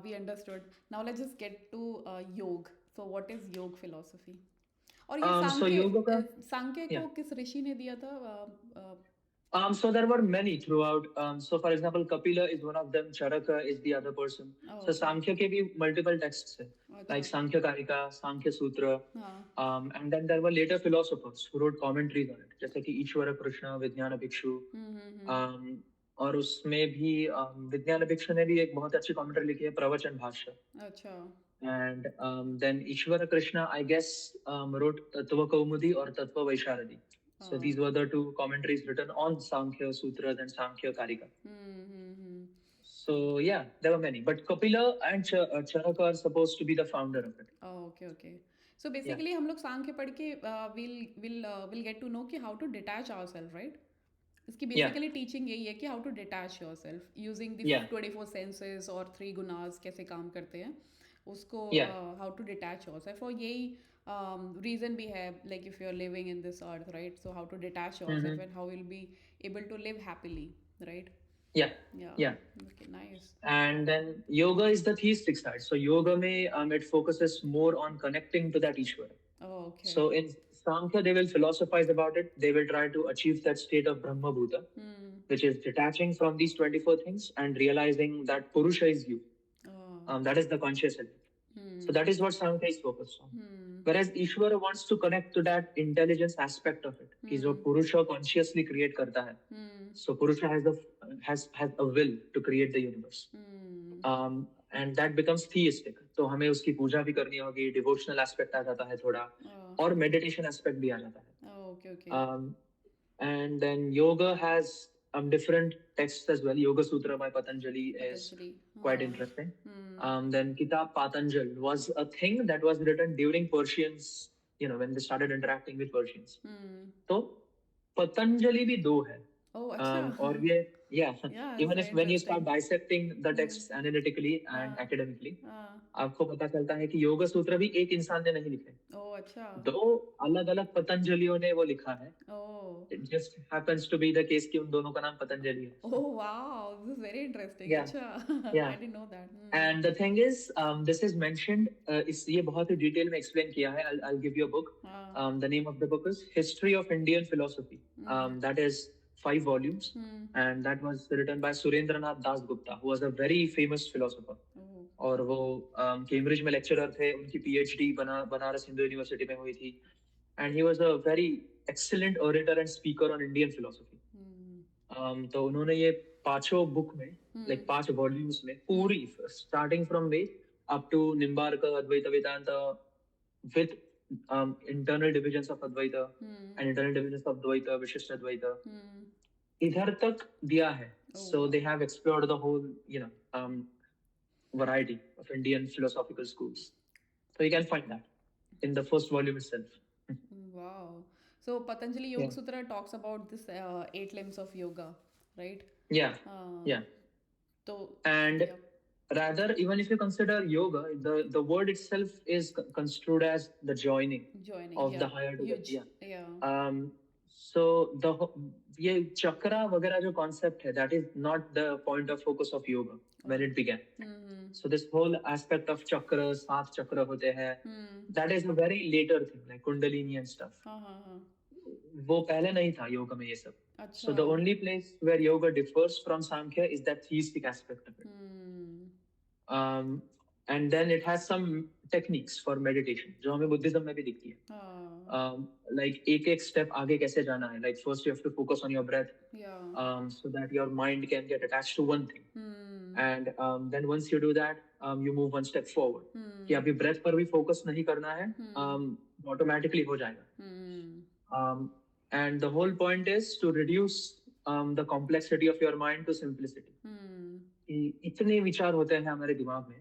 we understood. Now let's just get to योग. So what is योग philosophy? और ये सांख्य को किस ऋषि ने दिया था? So there were many throughout. So for example, Kapila is one of them. Charaka is the other person. So Sankhya के भी multiple texts हैं, like Sankhya Karika, Sankhya Sutra, and then there were later philosophers who wrote commentaries on it, जैसे कि ईश्वर कृष्ण, विज्ञान भिक्षु, और उसमें भी विज्ञान भिक्षु ने भी एक बहुत अच्छी कमेंट्री लिखी है, प्रवचन भाष्य. अच्छा. And then Ishvara Krishna, I guess, wrote Tattva Kaumudi or Tattva Vaisharadi. So these were the two commentaries written on Sankhya Sutras and Sankhya Karika. So yeah, there were many. But Kapila and Charaka are supposed to be the founder of it. Okay. So basically, हम लोग सांख्य पढ़ के we'll get to know कि how to detach ourselves, right? इसकी basically teaching यही है कि how to detach yourself using the 24 senses और 3 gunas कैसे काम करते हैं, उसको how to detach yourself. और यही reason भी है, like if you're living in this earth, right? So how to detach yourself and how you'll be able to live happily, right? Yeah. Okay, nice. And then yoga is the theistic side. So yoga mein it focuses more on connecting to that Ishvara. Okay. So in Sankhya they will philosophize about it. They will try to achieve that state of Brahma Bhuta, which is detaching from these 24 things and realizing that Purusha is you. That is the conscious element. So that is what Sankhya is focused on. Whereas Ishvara wants to connect to that intelligence aspect of it, कि जो Purusha consciously create करता है. So Purusha has a will to create the universe. And that becomes theistic. तो हमें उसकी पूजा भी करनी होगी, devotional aspect आ जाता है थोड़ा, और meditation aspect भी आ जाता है. Okay. And then yoga has different texts as well. Yoga Sutra by Patanjali is quite interesting. Then Kitab Patanjal was a thing that was written during Persians, when they started interacting with Persians. So Patanjali भी दो है. और ये even if when you start dissecting the texts analytically and academically, आपको पता चलता है कि योगा सूत्र भी एक इंसान ने नहीं लिखे. दो अलग-अलग पतंजलियों ने वो लिखा है. It just happens to be the case कि उन दोनों का नाम पतंजलि है. Oh wow, this is very interesting. Yeah. I didn't know that. And the thing is, this is mentioned. ये बहुत ही detail में explain किया है. I'll give you a book. The name of the book is History of Indian Philosophy. That is 5 volumes, and that was written by Surendranath Das Gupta, who was a very famous philosopher. और वो Cambridge में lecturer थे. उनकी PhD Banaras Hindu university में हुई थी. And he was a very excellent orator and speaker on Indian philosophy. तो उन्होंने ये पांचों बुक में लाइक 5 वॉल्यूम्स में पूरी starting from Veda up to Nimbarka Advaita Vedanta with internal divisions of Advaita and internal divisions of Dvaita, Vishishta Advaita. इधर तक दिया है. So they have explored the whole, variety of Indian philosophical schools. So you can find that in the first volume itself. Wow. So Patanjali Yoga Sutra talks about this 8 limbs of yoga, right? Yeah. Yeah. And rather, even if you consider yoga, the word itself is construed as the joining of the higher together. So ये chakra वगैरह जो concept है, that is not the point of focus of yoga when it began. So this whole aspect of chakras, 7 chakra होते हैं, that is a very later thing, like kundalini and stuff. वो पहले नहीं था योगा में ये सब. So the only place where yoga differs from Samkhya is that theistic aspect of it. And then it has some techniques for meditation, जो हमें Buddhism में भी दिखती है. Like एक step आगे कैसे जाना है. Like first you have to focus on your breath, so that your mind can get attached to one thing. And then once you do that, you move one step forward. कि अभी breath पर भी focus नहीं करना है, automatically हो जाएगा. And the whole point is to reduce the complexity of your mind to simplicity. इतने विचार होते हैं हमारे दिमाग में,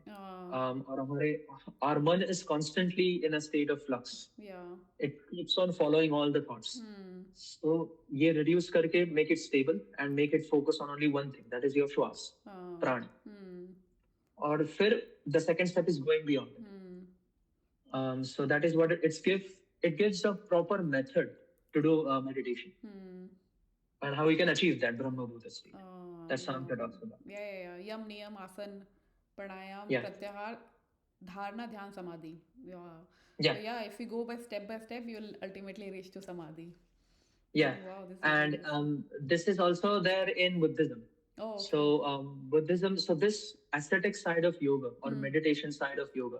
और our मन is constantly in a state of flux. It keeps on following all the thoughts. So ये reduce करके make it stable and make it focus on only one thing, that is your श्वास, प्राण. और फिर the second step is going beyond. So that is what it gives a proper method to do meditation. And how we can achieve that Brahma Bhuta state. That's Samkhya talks about. Yam, niyam, asan, pranayam, pratyahar, dharana, dhyan, samadhi. So if we go by step, you'll ultimately reach to samadhi. And this is also there in Buddhism. So Buddhism, so this ascetic side of yoga or meditation side of yoga,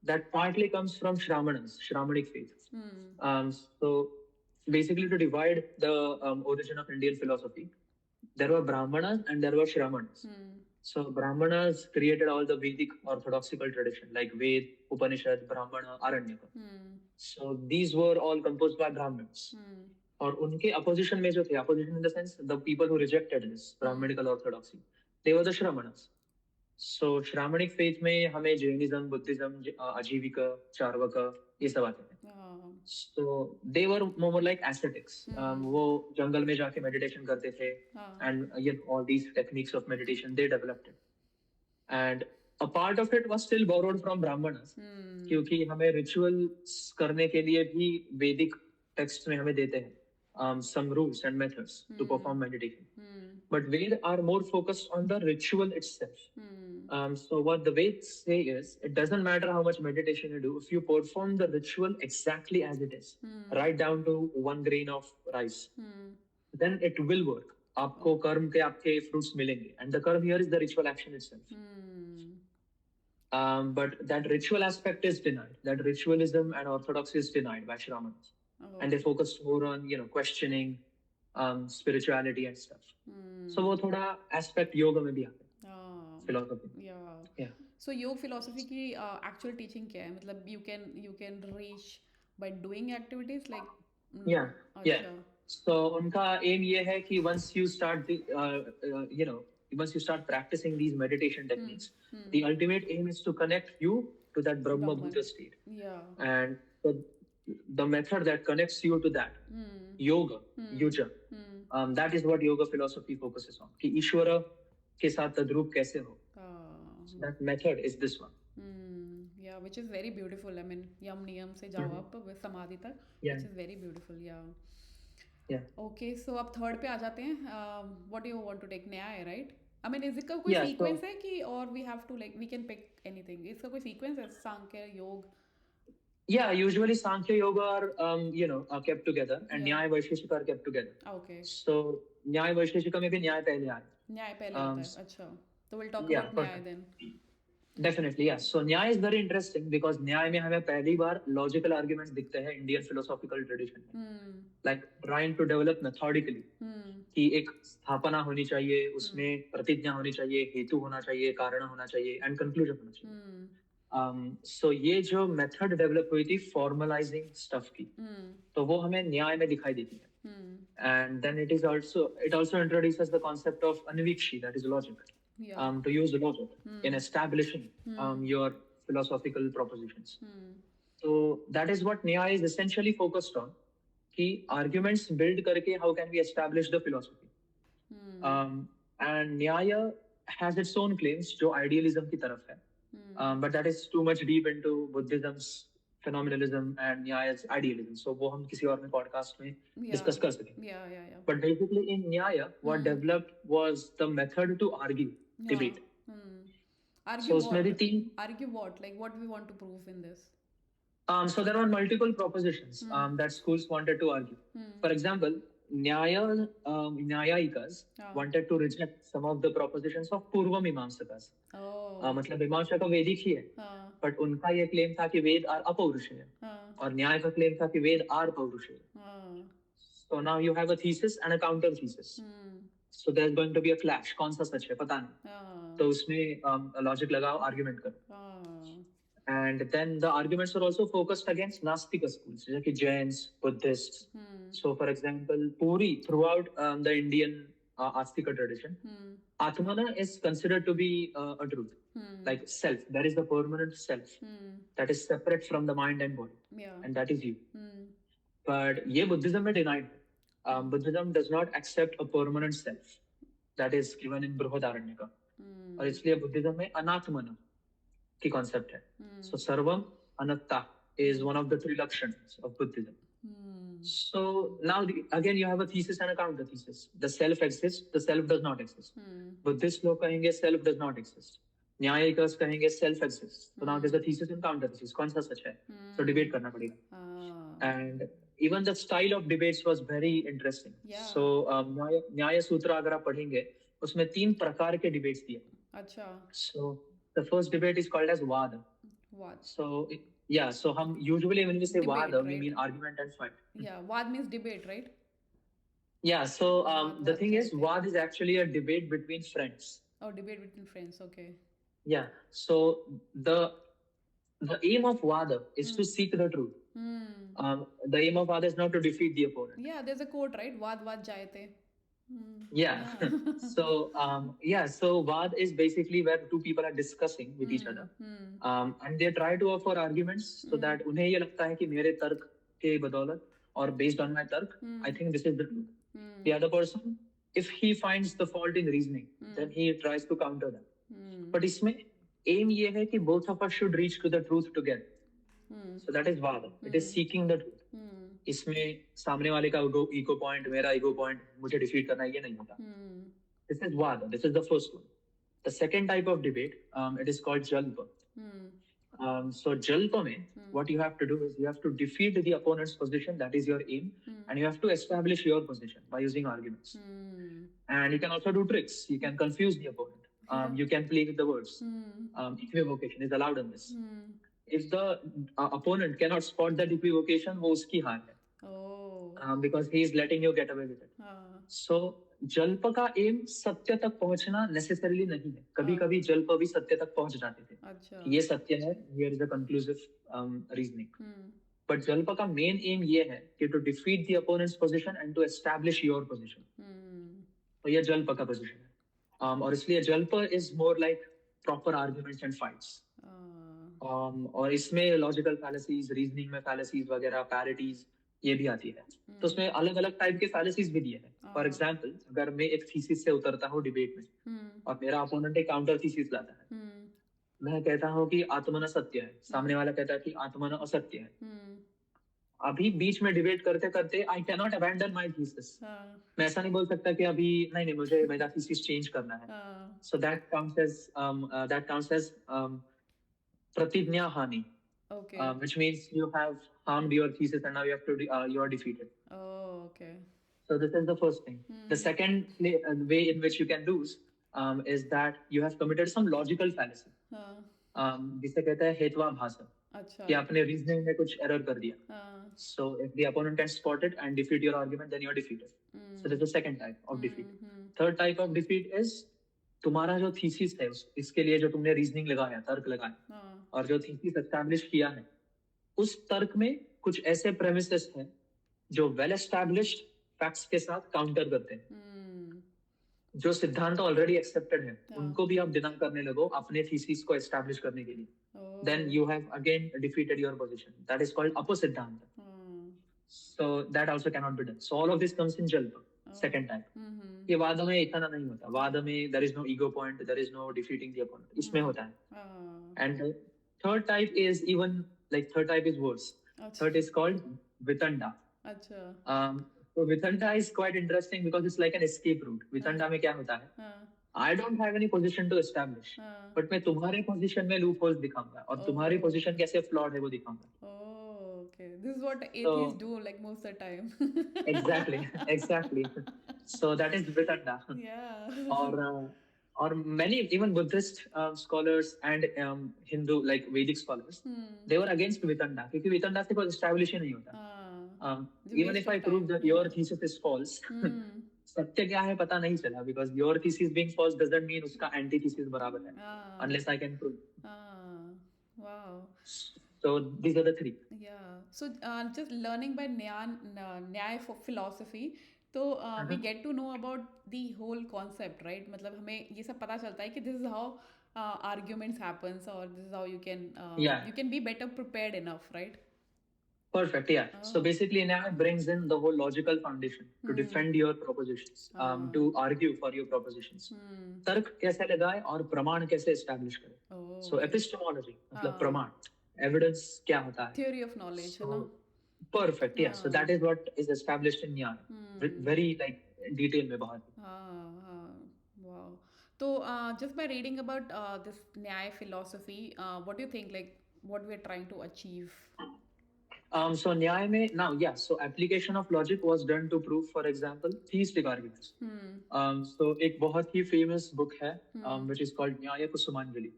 that partly comes from Shramanic faith. So basically, to divide the origin of Indian philosophy, there were Brahmanas and there were Shramanas. So Brahmanas created all the Vedic orthodoxical tradition like Ved, Upanishad, Brahmana, Aranyaka. So these were all composed by Brahmins. और उनके opposition में जो थे, opposition in the sense the people who rejected this Brahmanical orthodoxy, they were the Shramanas. So Shramanic faith में हमें Jainism, Buddhism, Ajivika, Charvaka ये सब आते हैं. So they were more like ascetics. वो जंगल में जाके meditation करते थे, and all these techniques of meditation they developed it. And a part of it was still borrowed from Brahmanas, क्योंकि हमें rituals करने के लिए भी Vedic texts में हमें देते हैं some rules and methods to perform meditation. But Vedas are more focused on the ritual itself. So what the Vedas say is, it doesn't matter how much meditation you do, if you perform the ritual exactly as it is, right down to 1 grain of rice, then it will work. आपको कर्म के आपके fruits मिलेंगे. And the कर्म here is the ritual action itself. But that ritual aspect is denied. That ritualism and orthodoxy is denied by Shramanas. And they focus more on, questioning spirituality and stuff. So वो थोड़ा aspect yoga में भी आता है, philosophy. Yeah. So yoga philosophy की actual teaching क्या है? मतलब you can reach by doing activities like. Yeah. So उनका aim ये है कि once you start once you start practicing these meditation techniques, the ultimate aim is to connect you to that Brahma Bhuta state. And the method that connects you to that, yoga, yuja, that is what yoga philosophy focuses on. कि ईश्वर के साथ तद्रूप कैसे हो. So that method is this one. Yeah, which is very beautiful. I mean, yam niyam से जाओ आप समाधि तक, which is very beautiful. Yeah. Okay, so अब third पे आ जाते हैं. What do you want to take? न्याय, right? I mean, is इसका कोई sequence है कि or we have to we can pick anything? इसका कोई sequence है? Sankhya, Yoga. Yeah, usually Sankhya Yoga are kept together, and Nyaya Vaisheshika are kept together. Okay. So Nyaya Vaisheshika में भी न्याय पहले आता है. न्याय पहले आता है. अच्छा. So we'll talk about न्याय then. Definitely, yeah. So न्याय is very interesting because न्याय में हमें पहली बार logical arguments दिखते हैं Indian philosophical tradition में, like trying to develop methodically कि एक स्थापना होनी चाहिए, उसमें प्रतिज्ञा होनी चाहिए, हेतु होना चाहिए, कारण होना चाहिए, and conclusion होना चाहिए. So ये जो method develop हुई थी formalizing stuff की, तो वो हमें न्याय में दिखाई देती है. And then it also introduces the concept of anvikshi, that is logic. To use logic in establishing your philosophical propositions. So that is what Nyaya is essentially focused on. कि arguments build करके how can we establish the philosophy. And Nyaya has its own claims जो idealism की तरफ है. But that is too much deep into Buddhism's phenomenalism and Nyaya's idealism. So वो हम किसी और में podcast में discuss कर सकेंगे. Yeah. But basically in Nyaya, what developed was the method to argue, debate. Argue what? Like what we want to prove in this? So there were multiple propositions that schools wanted to argue. For example, Nyayikas wanted to reject some of the propositions of Purva Mimamsakas. मतलब मीमांसा का वैदिक ही है, but उनका ये claim था कि वेद are अपौरुषेय, और न्याय का claim था कि वेद are पौरुषेय. So now you have a thesis and a counter thesis. So there's going to be a clash. कौन सा सच है पता नहीं, तो उसमें logic लगाओ, argument करो. And then the arguments were also focused against Nastika schools, like Jains, Buddhists. So for example, Puri, throughout the Indian Astika tradition, Atmana is considered to be a truth, like self. There is the permanent self that is separate from the mind and body, and that is you. But ye Buddhism is denied. Buddhism does not accept a permanent self that is given in Brihadaranyaka. और इसलिए Buddhism में अनात्मना की concept है. So Sarvam Anatta is one of the three lakshanas of Buddhism. So now again you have a thesis and a counter thesis. The self exists, the self does not exist. Buddhist लोग कहेंगे self does not exist. न्यायिकस कहेंगे self exists. So now there's a thesis and counter thesis. कौन सा सच है? So debate करना पड़ेगा. And even the style of debates was very interesting. So न्याय सूत्र अगर आप पढ़ेंगे उसमें 3 प्रकार के debates दिए. अच्छा. So the first debate is called as Vada. So so hum usually when we say debate, Vada, right? We mean argument and fight. Yeah, Vad means debate, right? Yeah, so the thing is, Vad is actually a debate between friends. Oh, debate between friends, okay. Yeah, so the aim of Vada is to seek the truth. The aim of Vada is not to defeat the opponent. Yeah, there's a quote, right? Vad jayate. Yeah. So so Vad is basically where two people are discussing with each other, and they try to offer arguments so that उन्हें ये लगता है कि मेरे तर्क के बदौलत और based on my तर्क, I think this is the truth. The other person, if he finds the fault in reasoning, then he tries to counter that. But इसमें aim ये है कि both of us should reach to the truth together. So that is Vada. It is seeking the truth. इसमें सामने वाले का ego point, मेरा ego point, मुझे defeat करना ये नहीं होता. This is Vada. This is the first one. The second type of debate, it is called Jalpa. So Jalpa mein, what you have to do is you have to defeat the opponent's position, that is your aim, and you have to establish your position by using arguments. And you can also do tricks. You can confuse the opponent. You can play with the words. Equivocation is allowed in this. If the opponent cannot spot that equivocation, वो उसकी हार है. Because he is letting you get away with it. So जल्प का M सत्य तक पहुंचना necessarily नहीं है. कभी-कभी जल्प भी सत्य तक पहुंच जाते थे. ये सत्य है. Here is a conclusive reasoning. But जल्प का main aim ये है कि to defeat the opponent's position and to establish your position. तो ये जल्प का position है. और इसलिए जल्प is more like proper arguments and fights. और इसमें लॉजिकल फैलेसीज, रीजनिंग में फैलेसीज वगैरह, पैरिटीज ये भी आती है. तो उसमें अलग अलग टाइप के फैलेसीज भी दिए हैं. फॉर एग्जांपल, अगर मैं एक थीसिस से उतरता हूँ डिबेट में और मेरा अपोनेंट एक काउंटर थीसिस लाता है, मैं कहता हूँ कि आत्मन सत्य है, सामने वाला कहता है कि आत्मन असत्य है. अभी बीच में डिबेट करते करते I can not abandon my thesis. मैं ऐसा नहीं बोल सकता कि अभी नहीं मुझे मेरा थीसिस चेंज करना है. So that counts as Pratignya Hani, which means you have harmed your thesis and now you are defeated. Oh, okay. So this is the first thing. The second way in which you can lose is that you have committed some logical fallacy. जिसे कहते हैं हेत्वाभास, अच्छा, कि आपने reasoning में कुछ error कर दिया. So if the opponent can spot it and defeat your argument, then you're defeated. So that's the second type of defeat. Third type of defeat is तुम्हारा जो थीसिस है इसके लिए जो तुमने रीजनिंग लगाया, तर्क लगाया, और जो थीसिस एस्टैब्लिश किया है, उस तर्क में कुछ ऐसे प्रेमिसेस हैं जो वेल एस्टैब्लिश्ड फैक्ट्स के साथ काउंटर करते हैं. जो सिद्धांत ऑलरेडी एक्सेप्टेड है, उनको भी आप डिनाई करने लगो अपने थीसिस को एस्टैब्लिश करने के लिए. Then you have again defeated your position. That is called apasiddhanta. So that also cannot be done. So all of this comes in jalpa, second type. ये वाद में इतना नहीं होता. वाद में there is no ego point, there is no defeating the opponent. इसमें होता है. And the third type is even like third type is worse. Third is called vitanda. So vitanda is quite interesting because it's like an escape route. Vitanda में क्या होता है? I don't have any position to establish, but मैं तुम्हारे position में loopholes दिखाऊंगा और तुम्हारी position कैसे flawed है वो दिखाऊंगा. Okay, this is what atheists do like most of the time. Exactly. So that is Vitanda. Yeah. Or many even Buddhist scholars and Hindu like Vedic scholars, they were against Vitanda क्योंकि Vitanda से कोई establish ही नहीं होता. Even if I prove that your thesis is false, सत्य क्या है पता नहीं चला, because your thesis being false doesn't mean उसका anti thesis बराबर है, unless I can prove. Wow. So these are the three. Yeah. So just learning by न्याय philosophy, तो we get to know about the whole concept, right? मतलब हमें ये सब पता चलता है कि this is how arguments happens, or this is how you can be better prepared enough, right? Perfect, yeah. So basically Nyaya brings in the whole logical foundation to defend your propositions, to argue for your propositions. तर्क कैसे लगाए और प्रमाण कैसे establish करें. So epistemology, मतलब प्रमाण, evidence क्या होता है. Theory of knowledge, है ना? Perfect, yeah. So that is what is established in Nyaya. Very like detail में बहुत. Wow. So just by reading about this Nyaya philosophy, what do you think, like what we are trying to achieve? So Nyaya mein, now, yeah, so application of logic was done to prove, for example, theistic arguments. So एक बहुत ही famous book है, which is called Nyaya Kusumanjali.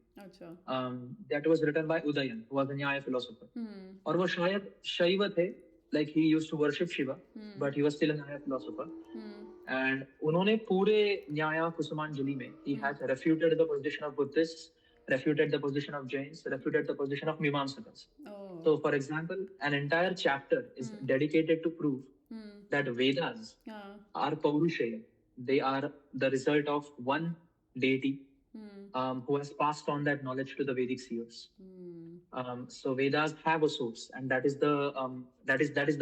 That was written by Udayan, who was a Nyaya philosopher. और वो शायद शैव थे, like he used to worship Shiva, but he was still a Nyaya philosopher. And उन्होंने पूरे Nyaya Kusumanjali में, he has refuted the position of Buddhists, refuted the position of Jains, refuted the position of Mimamsakas. So, for example, an entire chapter is dedicated to prove that Vedas are Paurushaya. They are the result of one deity who has passed on that knowledge to the Vedic seers. So Vedas have a source, and that is the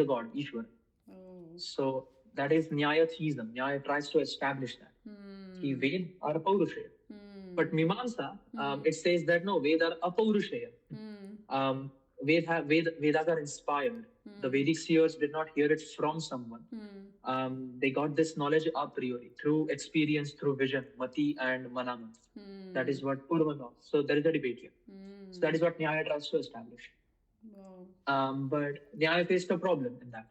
God, Ishwar. So that is Nyaya theism. Nyaya tries to establish that. Ki Ved are Paurushaya. But Mimamsa, it says that no, Ved are Apaurushaya. Vedas are inspired. The Vedic seers did not hear it from someone. They got this knowledge a priori, through experience, through vision, Mati and Manama. That is what Purva knows. So there is a debate here. So that is what Nyaya tries to establish. But Nyaya faced a problem in that.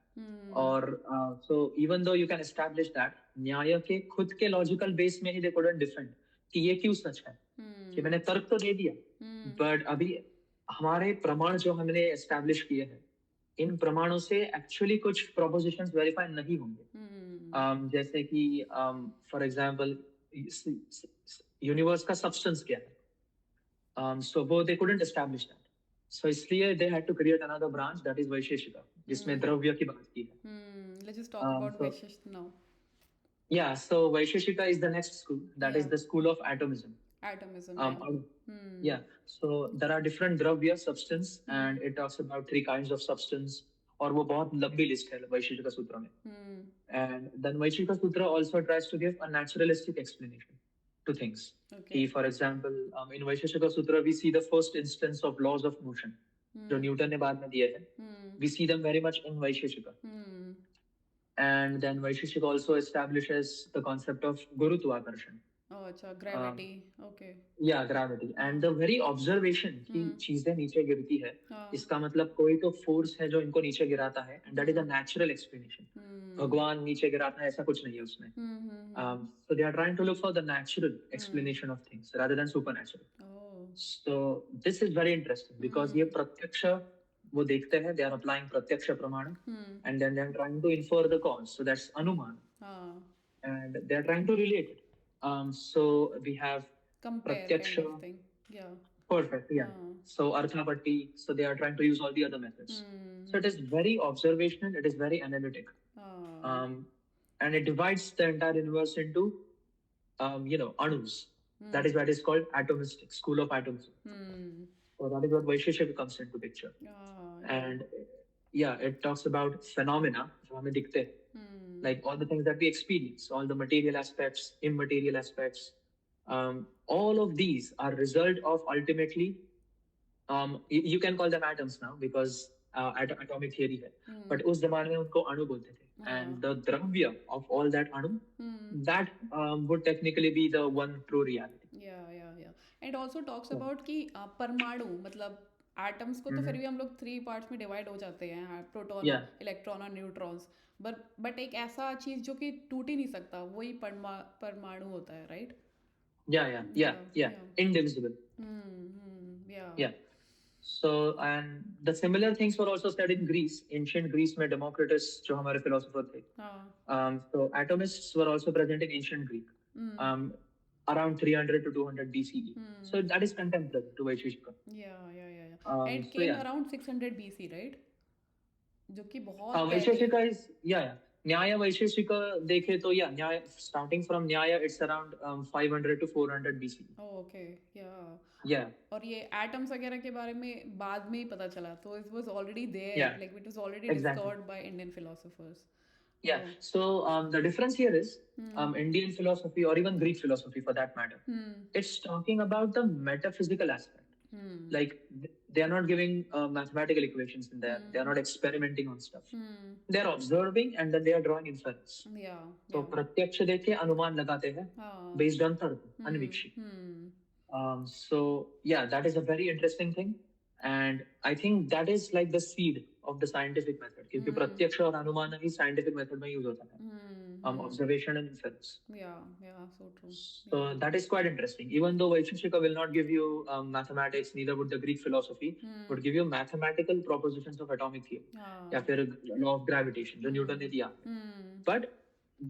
Or so even though you can establish that, Nyaya के खुद के logical base में ही they couldn't defend कि ये क्यों सच है, कि मैंने तर्क तो दे दिया, but अभी हमारे प्रमाण जो हमने एस्टैब्लिश किए हैं, इन प्रमाणों से एक्चुअली कुछ प्रोपोजिशंस वेरीफाई नहीं होंगे. जैसे कि फॉर एग्जांपल यूनिवर्स का सब्सटेंस क्या है, सो वो they couldn't establish that. So इसलिए they had to create another branch, that is Vaisheshika, जिसमें द्रव्य की बात की है. Let's just talk about Vaisheshika now. Yeah, so Vaisheshika is the next school. That is the school of atomism. Yeah. So there are different dravya, substance, and it talks about 3 kinds of substance. और वो बहुत लंबी list है वैशेषिका सूत्र में. And then Vaisheshika Sutra also tries to give a naturalistic explanation to things. Okay. For example, in Vaisheshika Sutra we see the first instance of laws of motion, जो Newton ने बाद में दिए हैं. We see them very much in Vaisheshika. And then Vaisheshika also establishes the concept of Gurutvakarshana. Oh, अच्छा, gravity. Okay. Yeah, gravity. And the very observation कि चीजें नीचे गिरती है, इसका मतलब कोई तो force है जो इनको नीचे गिराता है, and that is a natural explanation. भगवान नीचे गिराता है, ऐसा कुछ नहीं है उसमें. So they are trying to look for the natural explanation of things rather than supernatural. So this is very interesting because ये प्रत्यक्ष वो देखते हैं, they are applying प्रत्यक्ष प्रमाण, and then they are trying to infer the cause. So that's अनुमान, and they are trying to relate it. So we have compare प्रत्यक्ष kind of thing. Yeah. Perfect. Yeah. So Arthapatti. So they are trying to use all the other methods. So it is very observational. It is very analytic. And it divides the entire universe into, anus. That is why it is called atomistic, school of atomism. So that is what Vaisheshika comes into picture. And yeah, it talks about phenomena, जो हमें दिखते हैं, like all the things that we experience, all the material aspects, immaterial aspects. All of these are result of ultimately, you can call them atoms now because atomic theory है, but उस जमाने में उनको अणु बोलते थे, and the द्रव्य of all that अणु, that would technically be the one true reality. Yeah. And also talks about कि परमाणु मतलब एटम्स को तो फिर भी हम लोग 3 पार्ट्स में डिवाइड हो जाते हैं, प्रोटॉन, इलेक्ट्रॉन और न्यूट्रॉन्स, बट एक ऐसा चीज जो कि टूट ही नहीं सकता, वही परमाणु होता है, right? Yeah. Indivisible. Yeah. So, and the similar things were also studied in Greece, ancient Greece में Democritus जो हमारे philosopher थे. So atomists were also present in ancient Greek, around 300 to 200 BCE. So that is contemporary to Vaisheshika. Yeah. It came around 600 BC, right? जो कि बहुत Vaisheshika is न्याय वैशेषिक देखे तो न्याय starting from न्याय it's around 500 to 400 BC. Okay. Yeah. और ये एटम्स वगैरह के बारे में बाद में ही पता चला, तो it was already there, like it was already discovered by Indian philosophers. Yeah. So the difference here is Indian philosophy or even Greek philosophy for that matter, it's talking about the metaphysical aspect. Like they are not giving mathematical equations in there. They are not experimenting on stuff. They are observing and then they are drawing inference. So प्रत्यक्ष देख के अनुमान लगाते हैं based on third अन्वीक्षी. So yeah, that is a very interesting thing, and I think that is like the seed of the scientific method, क्योंकि प्रत्यक्ष और अनुमान ही scientific method में use होता है. Observation and inference. Yeah, so true. So that is quite interesting. Even though Vaisheshika will not give you mathematics, neither would the Greek philosophy, would give you mathematical propositions of atomic theory, या फिर law of gravitation जो Newton ने दिया. But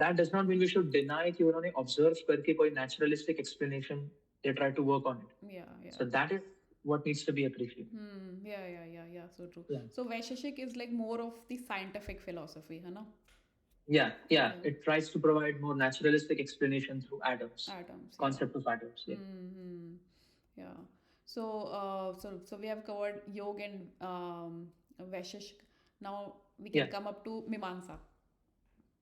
that does not mean we should deny कि उन्होंने observe करके कोई naturalistic explanation they try to work on it. Yeah. So that is what needs to be appreciated. Yeah, so true. So Vaisheshik is like more of the scientific philosophy, है ना? Yeah. It tries to provide more naturalistic explanation through atoms. Concept of atoms. Yeah. So we have covered yoga and Vaisheshik. Now we can come up to Mimamsa.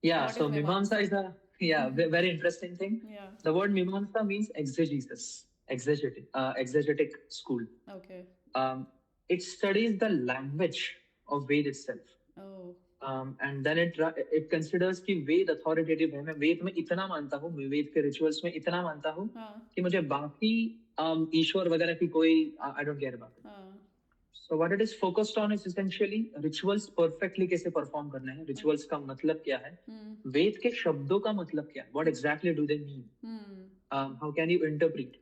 Yeah. So Mimamsa is a very interesting thing. Yeah. The word Mimamsa means exegesis, exegetic school. Okay. It studies the language of Ved itself. Oh. And then it considers कि वेद authoritative है, मैं वेद में इतना मानता हूँ, मैं वेद के rituals में इतना मानता हूँ कि मुझे बाकी ईश्वर वगैरह की कोई I don't care about it. So what it is focused on is essentially rituals perfectly कैसे परफॉर्म करने हैं, rituals का मतलब क्या है, वेद के शब्दों का मतलब क्या है, what exactly do they mean, how can you interpret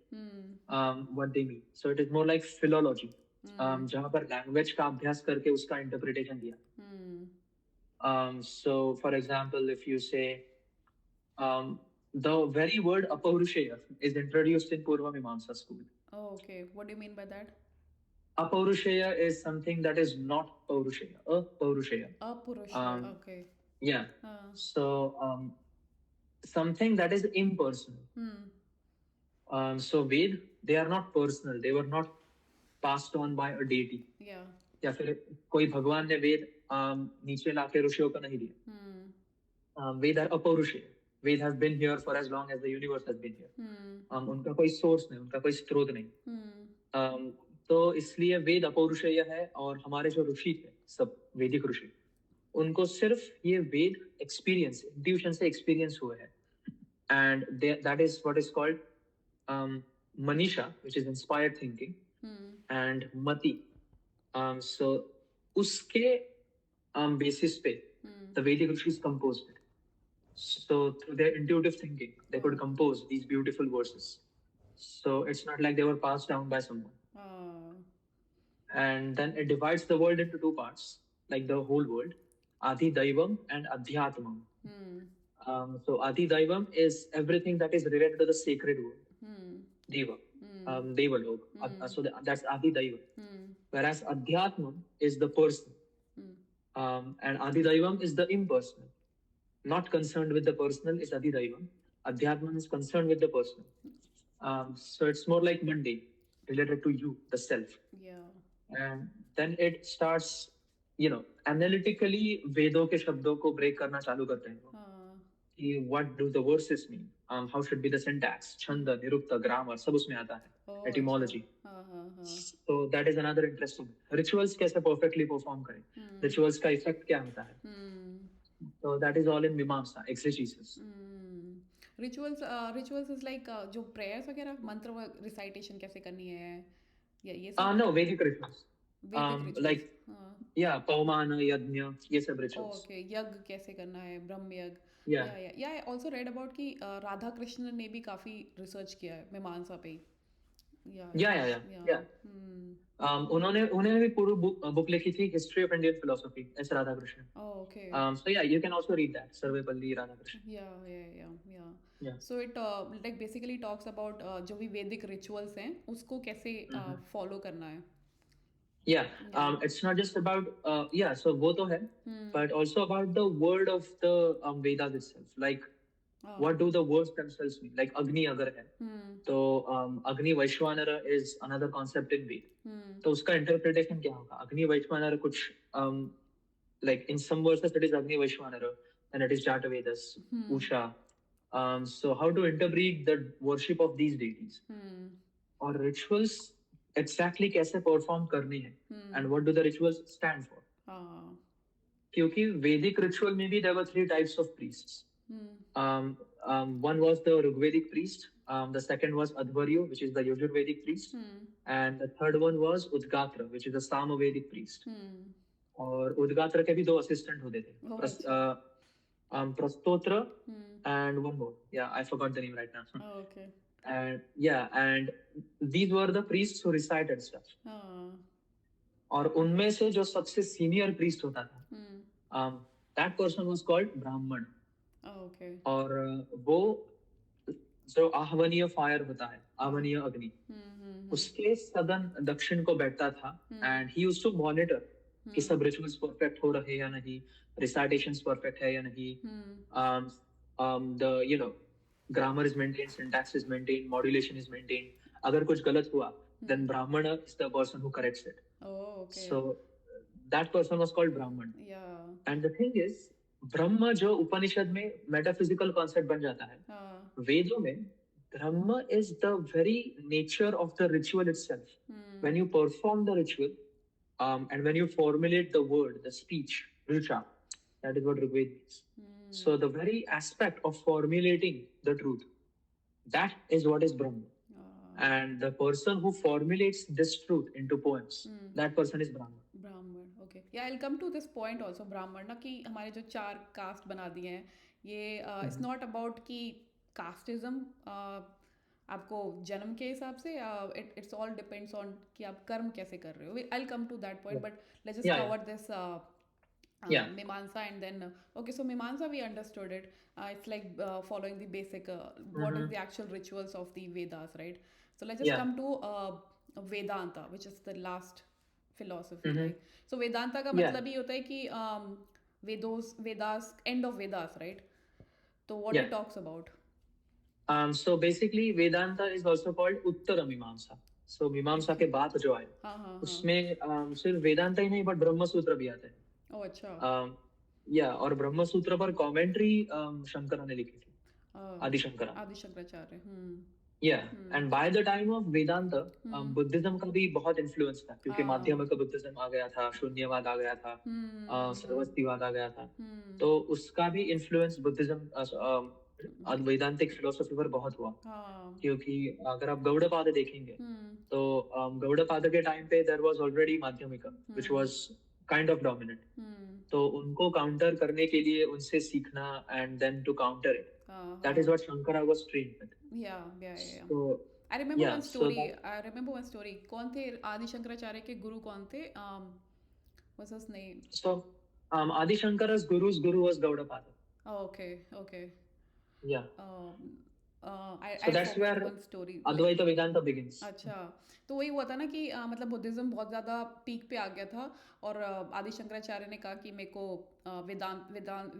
what they mean. So it is more like philology, जहाँ पर लैंग्वेज का अभ्यास करके उसका इंटरप्रिटेशन दिया. So for example, if you say the very word apaurushaya is introduced in Purva Mimamsa school. Oh, okay. What do you mean by that? Apaurushaya is something that is not paurushaya. Apaurushaya. Okay. Yeah. So something that is impersonal. So Ved, they are not personal. They were not passed on by a deity. Yeah. या फिर कोई भगवान ने वेद नीचे लाके ऋषियों को नहीं दिया. Veda are apaurusheya. Veda have been here for as long as the universe has been here. उनका कोई सोर्स नहीं, उनका कोई स्रोत नहीं. तो इसलिए वेद अपौरुषेय है, और हमारे जो ऋषि थे सब वैदिक ऋषि, उनको सिर्फ ये वेद एक्सपीरियंस, इंट्यूशन से एक्सपीरियंस हुए हैं. And that is what is called Manisha, which is inspired thinking, and मति. So उसके basis पे the Vedic Rishis composed it. So through their intuitive thinking, they could compose these beautiful verses. So it's not like they were passed down by someone. And then it divides the world into two parts, like the whole world, Adi Daivam and Adhyatmam. So Adi Daivam is everything that is related to the sacred world, Deva, Devalok. So that's Adi Daivam. Whereas Adhyatmam is the person, and Adi Daivam is the impersonal. Not concerned with the personal is Adi Daivam. Adhyatmam is concerned with the personal. So it's more like mundane, related to you, the self. Yeah. And then it starts, analytically वेदों के शब्दों को break करना चालू करते हैं कि what do the verses mean, how should be the syntax, छंद, निरुक्त, grammar, सब उसमें आता है, etymology. So that is another interesting. Rituals कैसे perfectly perform करें, rituals का effect क्या होता है. So that is all in Mimamsa, exegesis. Rituals is like जो prayers वगैरह, मंत्र recitation कैसे करनी है, ये no, Vedic rituals. Like Paumana, Yajna, ये सब rituals. Okay, यज्ञ कैसे करना है, ब्रह्म यज्ञ. Yeah. I also read about कि राधा कृष्ण ने भी काफी research किया है मीमांसा पे. Yeah. उन्होंने भी पूरी book लिखी थी, History of Indian Philosophy, S. Radhakrishnan. Oh, okay. So yeah, you can also read that, Sarvepalli Radhakrishnan. Yeah. So it like basically talks about जो भी Vedic rituals हैं उसको कैसे follow करना है. Yeah. It's not just about so वो तो है, but also about the word of the Vedas itself, like what do the words themselves mean, like Agni अगर है तो Agni Vaishwanara is another concept in Ved. तो उसका interpretation क्या होगा, Agni Vaishwanara कुछ like in some verses it is Agni Vaishwanara and it is Jatavedas, Usha. So how to interpret the worship of these deities or rituals exactly कैसे perform करनी है and what do the rituals stand for. क्योंकि Vedic ritual में भी there were 3 types of priests. One was the Rigvedic priest, the second was Advaryo, which is the Yajurvedic priest, and the third one was Udgatra, which is the Samavedic priest. और Udgatra के भी 2 assistant होते थे, Prastotra and one more. Yeah, I forgot the name right now. Oh, okay. And these were the priests who recited stuff. और उनमें से जो सबसे senior priest होता था, that person was called Brahman. Oh, okay. और वो जो आहवनीय फायर होता है, आहवनीय अग्नि, उसके सदन दक्षिण को बैठता था, and he used to monitor कि सब rituals perfect हो रहे या नहीं, recitations perfect है या नहीं, the grammar is maintained, syntax is maintained, modulation is maintained. अगर कुछ गलत हुआ, then Brahmana is the person who corrects it. Oh, okay. So that person was called Brahman. Yeah. And the thing is, ब्रह्म जो उपनिषद में metaphysical concept बन जाता है, वेदों में ब्रह्म is the very nature of the ritual itself. When you perform the ritual, and when you formulate the word, the speech, richa, that is what Rigveda means. So the very aspect of formulating the truth, that is what is Brahma. And the person who formulates this truth into poems, that person is Brahma. Brahman, okay. Yeah, I'll come to this point also, Brahman, ना कि हमारे जो 4 cast बना दिए हैं, ये it's not about कि casteism आपको जन्म के हिसाब से, it's all depends on कि आप कर्म कैसे कर रहे हो. I'll come to that point, but let's just cover this Mimamsa, and then okay, so Mimamsa we understood it. It's like following the basic what is the actual rituals of the Vedas, right? So let's just come to Vedanta, which is the last philosophy, right? So Vedanta का मतलब ही होता है कि Vedas, end of Vedas, right? So what it talks about? So basically Vedanta is also called Uttara Mimamsa. So Mimamsa के बाद जो आए, उसमें सिर्फ वेदांता ही नहीं, but ब्रह्म सूत्र भी आते हैं. Oh, अच्छा. और ब्रह्म सूत्र पर कमेंट्री शंकरा ने लिखी थी, आदि Shankaracharya. And by the time of Vedanta, Buddhism का भी बहुत इन्फ्लुएंस था, क्योंकि माध्यमिक बुद्धिज्म आ गया था, शून्यवाद आ गया था, सर्वस्तिवाद आ गया था, तो उसका भी इन्फ्लुएंस बुद्धिज्म वेदांतिक फिलोसफी पर बहुत हुआ. क्योंकि अगर आप गौड़पाद देखेंगे तो गौड़पाद के टाइम पे there was already Madhyamika which was kind of dominant. तो उनको काउंटर करने के लिए उनसे सीखना, and then to counter it, that is what Shankara was trained with. Yeah. So I remember Yeah, one so story. that, I remember one story. कौन थे आदि शंकराचार्य के गुरु कौन थे? What's his name? so Adi Shankara's guru's guru was Gaudapada. Oh, okay, okay. Yeah. So I that's forgot where one story. Like, Advaita Vedanta begins. अच्छा, तो वही हुआ था ना कि मतलब बुद्धिज़्म बहुत ज़्यादा पीक पे आ गया था और आदि शंकराचार्य ने कहा कि मेरे को वेदांत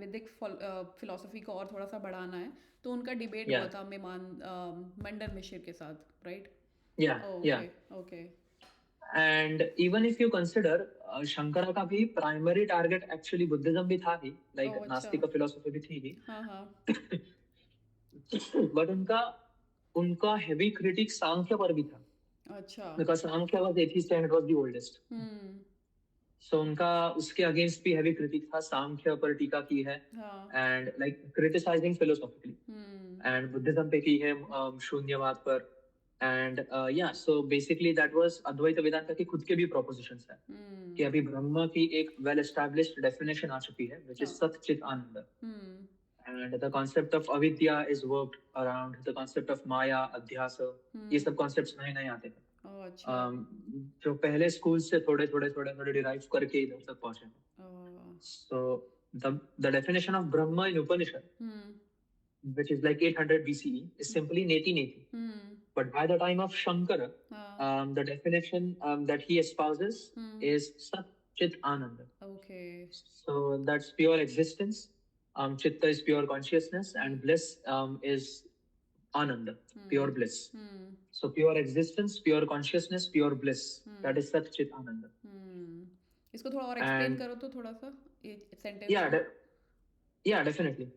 वैदिक फिलोसफी को और थोड़ा सा बढ़ाना है, तो उनका डिबेट हुआ Yeah, था मंडन मिश्र के साथ, right? yeah, yeah. Okay, okay. And even if you consider Shankara का भी प्राइमरी टारगेट एक्चुअली बुद्धिज्म भी था ही, लाइक ओह अच्छा, नास्तिक फिलोसफी भी थी ही, हाँ हाँ, बट उनका उनका हेवी क्रिटिक सांख्य पर भी था, अच्छा, because Samkhya was atheist and it was the oldest. So उनका उसके अगेंस्ट भी हेवी क्रिटिक था, सांख्य पर टीका की है हाँ, and like criticizing philosophically, and Buddhism पे की है शून्यवाद पर. एंड या so basically that was Advaita Vedanta की खुद के भी प्रोपोजिशंस है कि अभी ब्रह्म की एक वेल एस्टैब्लिश्ड डेफिनेशन आ चुकी है व्हिच इज सत चित आनंद, and the concept of avidya is worked around the concept of maya, adhyas. ये सब concepts नए नए आते हैं. ओह अच्छा, जो पहले स्कूल से थोड़े थोड़े थोड़े थोड़े डिराइव करके इधर तक पहुंचे हैं. So the definition of Brahma in Upanishad, which is like 800 BCE, is simply neti neti. But by the time of Shankara, the definition that he espouses is Sat Chit Ananda. Okay. So that's pure existence. Chitta is pure consciousness, and bliss is Ananda, pure bliss. So pure existence, pure consciousness, pure bliss. That is Sat Chit Ananda. इसको थोड़ा और explain करो तो थोड़ा सा sentence. Yeah, definitely.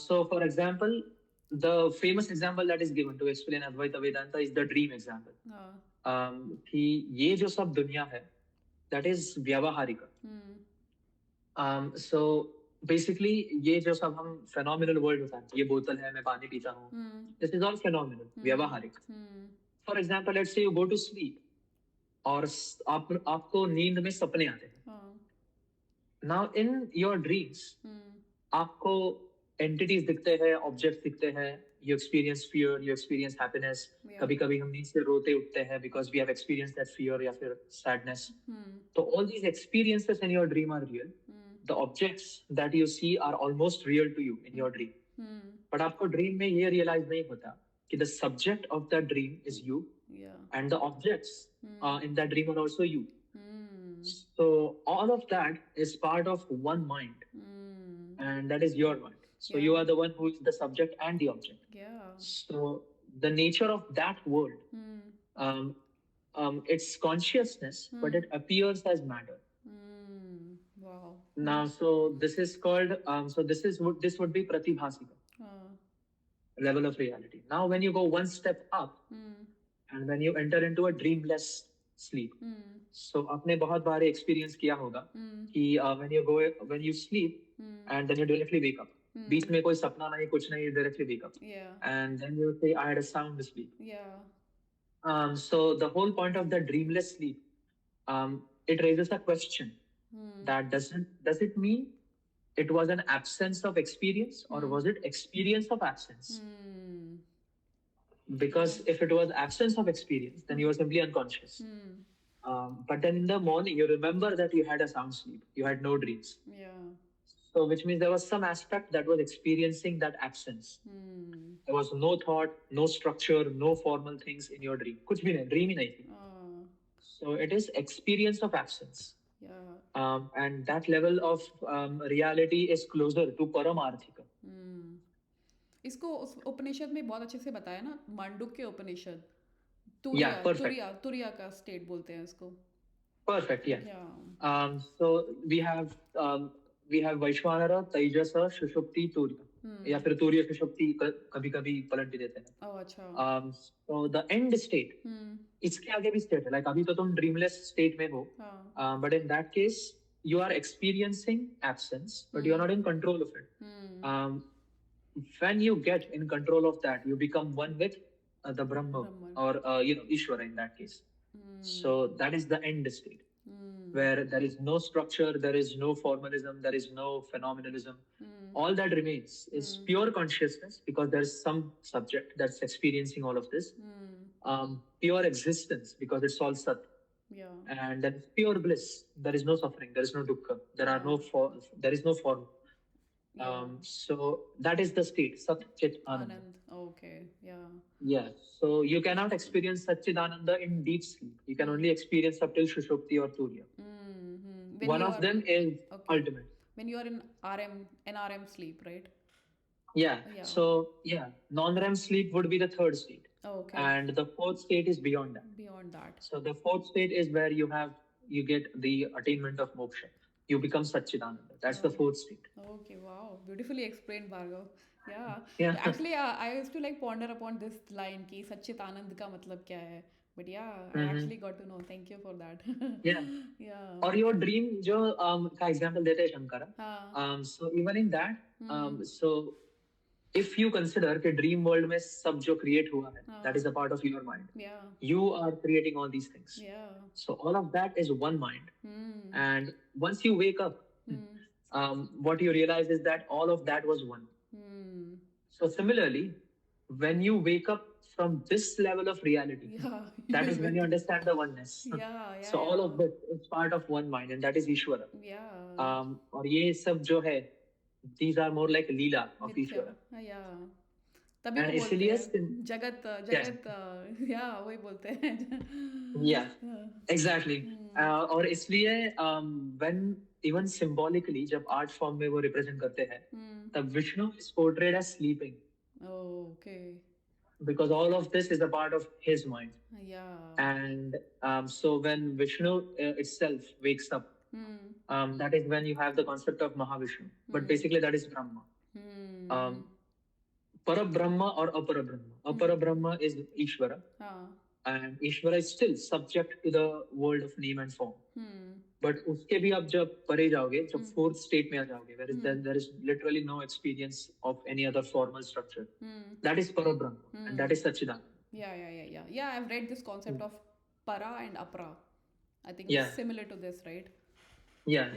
So for example, the famous example that is given to explain Advaita Vedanta is the dream example. कि ये जो सब दुनिया है, that is व्यावहारिक. So basically ये जो सब हम phenomenal world होता है, ये बोतल है, मैं पानी पीता हूँ, this is all phenomenal, व्यावहारिक. For example, let's say you go to sleep और आपको नींद में सपने आते हैं. Now in your dreams, आपको entities दिखते हैं, objects दिखते हैं, you experience fear, you experience happiness. कभी कभी हम नींद से रोते उठते हैं because we have experienced that fear या फिर sadness. So all these experiences in your dream are real. The objects that you see are almost real to you in your dream. But आपको dream में ये realize नहीं होता कि the subject of that dream is you, and the objects in that dream are also you. So all of that is part of one mind, and that is your mind. So you are the one who is the subject and the object. So the nature of that world, it's consciousness, but it appears as matter. Wow. Now, so this is called, this would be pratibhasika, level of reality. Now, when you go one step up, and when you enter into a dreamless sleep, so आपने बहुत बार experience किया होगा कि when you sleep and then you directly wake up, बीच में कोई सपना नहीं, कुछ नहीं, you directly wake up, and then you say I had a sound sleep. So the whole point of the dreamless sleep, it raises a question that does it mean it was an absence of experience, or was it experience of absence? Because if it was absence of experience, then you were simply unconscious. But then in the morning, you remember that you had a sound sleep, you had no dreams. So which means there was some aspect that was experiencing that absence. There was no thought, no structure, no formal things in your dream. कुछ भी नहीं, dream ही नहीं थी. So it is experience of absence. And that level of reality is closer to Paramarthika. इसको उस उपनिषद में बहुत अच्छे से बताया ना, मांडुक्य उपनिषद. तुरिया का स्टेट बोलते हैं इसको. Perfect, yeah. So we have Vaishwanara, Taijasa, Shushupti, Turiya. या फिर तूर्य सुषुप्ति कभी कभी पलट भी देते हैं. अच्छा. So the end state, इसके आगे भी स्टेट है, लाइक अभी तो तुम ड्रीमलेस स्टेट में हो, but in that case you are experiencing absence, but you are not in control of it. When you get in control of that, you become one with the Brahma, or Ishvara in that case. So that is the end state, where there is no structure, there is no formalism, there is no phenomenalism. All that remains is pure consciousness, because there is some subject that's experiencing all of this. pure existence, because it's all Sat. Yeah. And then pure bliss. There is no suffering. There is no dukkha. There are no there is no form. Yeah. So that is the state, Sat Chit Ananda. Anand. Okay. Yeah. Yeah. So you cannot experience Satchidananda in deep sleep. You can only experience subtle Shushupti or Turya. Mm-hmm. One of them is ultimate. When you are in NREM sleep, right? Yeah. So yeah, non-REM sleep would be the third state. Okay. And the fourth state is beyond that. Beyond that. So the fourth state is where you get the attainment of moksha. You become Satchidananda. That's the fourth state. Okay, wow. Beautifully explained, Bhargav. Yeah. Yeah. Actually, I used to like ponder upon this line ki Satchit Anand ka matlab kya hai. But yeah, I actually got to know. Thank you for that. Yeah. Yeah. और your dream जो का example देते हैं Shankara. So even in that, so if you consider कि dream world में सब जो create हुआ है, that is a part of your mind. Yeah. You are creating all these things. Yeah. So all of that is one mind. And once you wake up, what you realize is that all of that was one. So similarly, when you wake up from this level of reality, that is when you understand the oneness. So all of this is part of one mind, and that is Ishvara. Yeah. और ये सब जो है, these are more like Leela of Ishvara. Yeah. तभी वो बोलते हैं जगत या वही बोलते हैं. Yeah, exactly. और इसलिए when even symbolically जब art form में वो represent करते हैं, तब Vishnu is portrayed as sleeping. Oh, okay. Because all of this is a part of his mind. Yeah. And so when Vishnu itself wakes up, that is when you have the concept of Mahavishnu. But basically that is Brahma. Parabrahma or Aparabrahma. Aparabrahma is Ishvara. And Ishvara is still subject to the world of name and form. But उसके भी आप जब परे जाओगे, जब fourth state में आ जाओगे, where there is literally no experience of any other formal structure. That is Parabrahma, and that is Satchidananda. Yeah, I've read this concept of para and apara. I think it's similar to this, right? Yeah.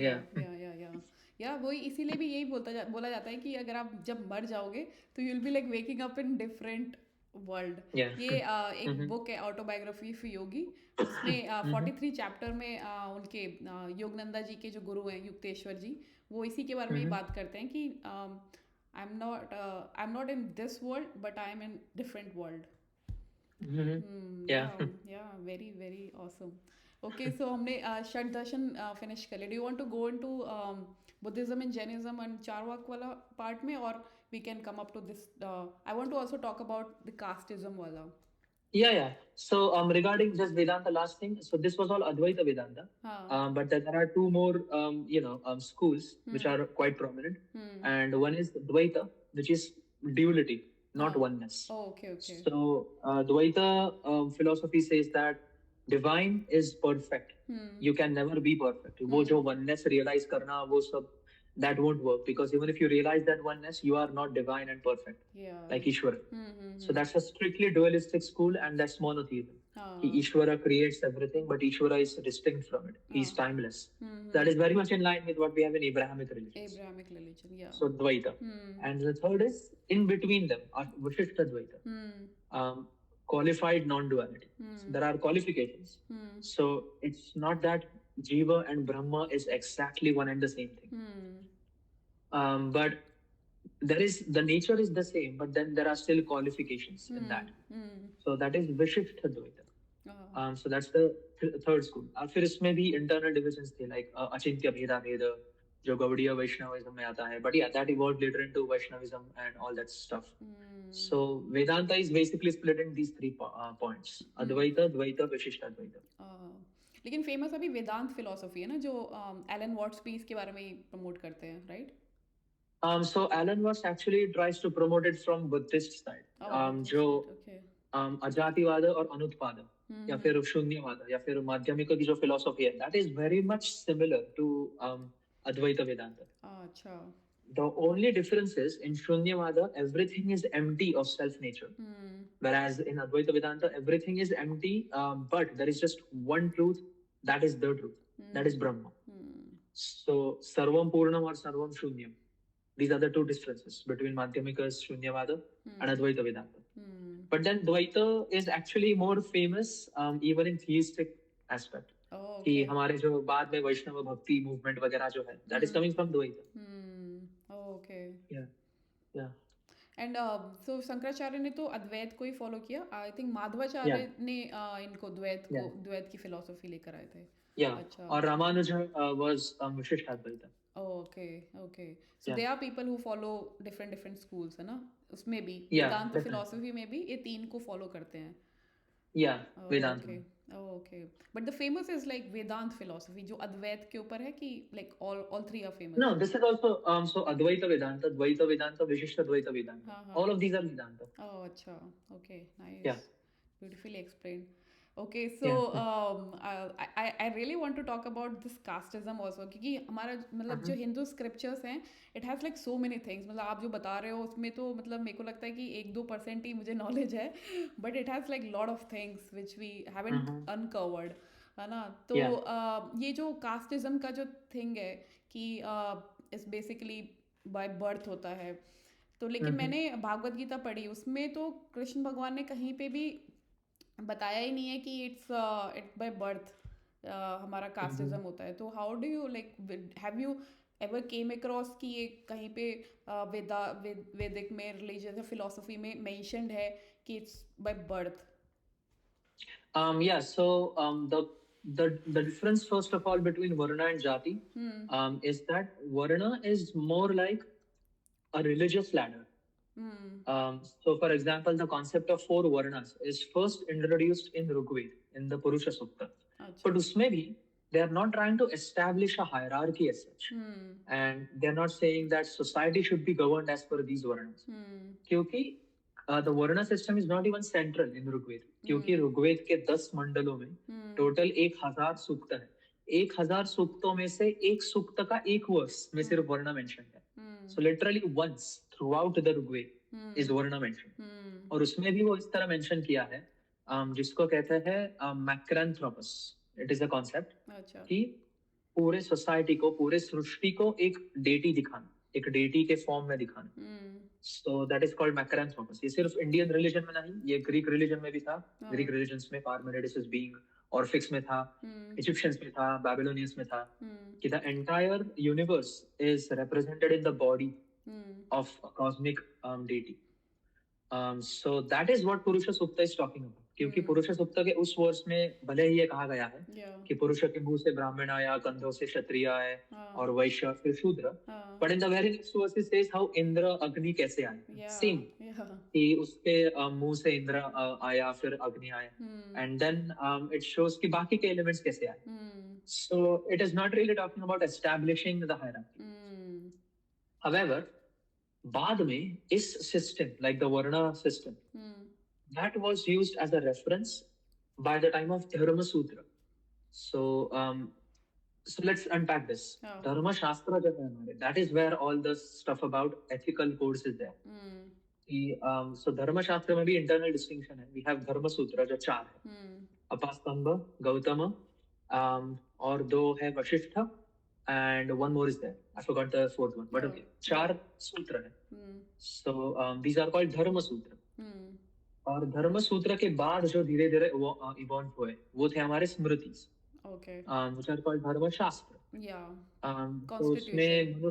या वही इसीलिए भी यही बोला जाता है कि अगर आप जब मर जाओगे तो you will be like waking up in different world. ये एक बुक है ऑटोबायोग्राफी ऑफ योगी. उसमें 43 चैप्टर में उनके योगनंदा जी के जो गुरु हैं युक्तेश्वर जी, वो इसी के बारे में ही बात करते हैं कि I am not in this world but I am in different world. Very very awesome. Okay, so हमने षड दर्शन फिनिश कर लिया. Do you want to go into Buddhism and Jainism and Charvak wala part mein, or we can come up to this. I want to also talk about the casteism wala. Yeah. So regarding just Vedanta, last thing. So this was all Advaita Vedanta. But there are two more, schools which are quite prominent. And one is Dvaita, which is duality, not oneness. Oh, okay. So Dvaita philosophy says that divine is perfect. You can never be perfect. वो जो oneness realize करना, वो सब, that won't work, because even if you realize that oneness, you are not divine and perfect. Like Ishvara. So that's a strictly dualistic school, and that's monotheism. Ishvara creates everything, but Ishvara is distinct from it. He's timeless. That is very much in line with what we have in Abrahamic religion. Yeah. So Dvaita. And the third is in between them, Vishishta Dvaita. Qualified non-duality. So there are qualifications. So it's not that Jiva and Brahma is exactly one and the same thing. But the nature is the same, but then there are still qualifications in that. So that is Vishishta Dvaita. So that's the third school. फिर इसमें भी internal divisions थे, like Achintya Bheda Veda, जो Gaudiya Vaishnavism में आता है. But yeah, that evolved later into Vaishnavism and all that stuff. So Vedanta is basically split in these three points: Advaita, Dvaita, Vishishta Dvaita. लेकिन famous अभी वेदांत philosophy है ना, जो Elon watts भी इसके बारे में प्रमोट करते हैं, right? So Alan Watts actually tries to promote it from Buddhist side. जो अजातिवाद और अनुत्पाद या फिर शून्यवाद या फिर माध्यमिक की जो फिलोसफी है, that is very much similar to Advaita Vedanta. अच्छा. The only difference is in Shunyavada, everything is empty of self-nature. Whereas in Advaita Vedanta, everything is empty, but there is just one truth, that is the truth. That is Brahma. So, Sarvam Purnam or Sarvam Shunyam. These are the two differences between Madhyamika's Shunyavada and Advaita Vedanta. But then Dvaita is actually more famous even in theistic aspect. कि हमारे जो बाद में वैष्णव भक्ति movement वगैरह जो है, that is coming from Dvaita. Okay. Yeah. And so Shankaracharya ने तो अद्वैत को ही फॉलो किया. आई थिंक माधवाचार्य ने इनको द्वैत की फिलोसफी लेकर आए थे. अच्छा. और रामानुजा वाज विशिष्ट Advaita. Okay. So there are people who follow different schools, है ना? उसमें भी वेदांत फिलोसफी में भी ये तीन को फॉलो करते हैं. वेदांत. Okay. But the famous is like Vedant philosophy, जो अद्वैत के ऊपर है कि like all three are famous. No, this is also so Advaita Vedanta, Dvaita Vedanta, Vishishta Dvaita Vedanta. All of these are Vedanta. Oh, अच्छा. Okay, nice. Beautifully explained. Okay, so I really want to talk about this casteism also, क्योंकि हमारा मतलब जो Hindu scriptures हैं, it has like so many things. मतलब आप जो बता रहे हो उसमें तो मतलब मेरे को लगता है कि 1-2% ही मुझे नॉलेज है, but it has like lot of things which we haven't uncovered, है ना? तो ये जो casteism का जो thing है कि is basically by birth होता है, तो लेकिन मैंने भागवत गीता पढ़ी, उसमें तो कृष्ण भगवान ने कहीं पे भी बताया ही नहीं है कि इट्स बाय बर्थ हमारा कास्टिज्म होता है. तो how do you like have you ever came across कि ये कहीं पे वैदिक में रिलीजन या फिलोसफी में मेंशन्ड है कि it's by birth? So the difference first of all between Varna and Jati is that Varna is more like a religious ladder. So, for example, the concept of 4 Varnas is first introduced in Rigveda, in the Purusha Sukta. But usme bhi, they are not trying to establish a hierarchy as such. And they are not saying that society should be governed as per these Varnas. Kyunki the Varna system is not even central in Rigveda. Kyunki Rigveda के 10 मंडलों में total 1000 सूक्त है. 1000 सूक्तों में से एक सूक्त का एक वर्ष में सिर्फ वर्णा मेंशन है. So literally once throughout the Rigveda is Varna mentioned. और उसमें भी वो इस तरह मेंशन किया है जिसको कहते हैं मैक्रेंथ्रोपस. इट इज अ कॉन्सेप्ट कि पूरे सोसाइटी को, पूरे सृष्टि को एक डेटी दिखाना, एक डेटी के फॉर्म में दिखाना. So that is called macranthropus. ये सिर्फ इंडियन रिलीजन में नहीं, ये ग्रीक रिलीजन में भी था. ग्रीक रिलीजन्स में पार्मेनिडिस इज बीइंग, ऑर्फिक्स में था, इजिप्शियंस में था, बैबिलोनियंस में था, कि the entire universe is represented in the body of a cosmic deity. So that is what Purusha Sukta is talking about. क्योंकि पुरुष सुक्ता के उस वर्ष में भले ही ये कहा गया है कि पुरुष के मुंह से ब्राह्मण आया, कंधों से क्षत्रिय आए और वैश्य फिर शूद्र. But in the very next verse it says how Indra अग्नि कैसे आए. Same. कि उसके मुंह से इंद्र आया, फिर अग्नि आया. And then it shows कि बाकी के एलिमेंट्स कैसे आए. So it is not really talking about establishing the hierarchy. However, बाद में इस system, like the Varna system, that was used as a reference by the time of Dharma Sutra. So let's unpack this. Dharma Shastra जो है हमारे, that is where all the stuff about ethical codes is there. So Dharma Shastra में भी internal distinction है. We have Dharma Sutra जो 4 है. Apastamba, Gautama, और 2 है Vashishtha, and one more is there. I forgot the 4th one, but okay. 4 सूत्र है. So these are called Dharma Sutra. और धर्म सूत्र के बाद जो धीरे धीरे इवॉल्व हुए वो थे हमारे smritis. Okay. Which are called धर्म शास्त्र. तो उसमें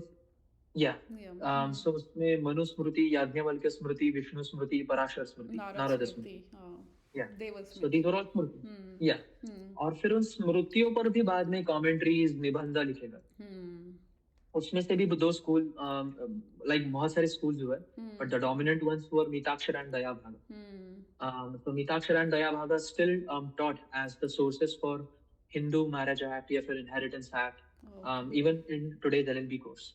so उसमें मनुस्मृति, याज्ञवल्क्य स्मृति, विष्णु स्मृति, पराशर स्मृति, नारद स्मृति. So these are all स्मृति. और फिर उन स्मृतियों पर भी बाद में कमेंट्रीज, निबंध लिखे गए. उसमें से भी 2 स्कूल, लाइक बहुत सारे स्कूल्स हुए, but the dominant ones were Mitakshara and Dayabhaga. So Mitakshara and Dayabhaga still taught as the sources for Hindu Marriage Act या फिर Inheritance Act, even in today's LLB course.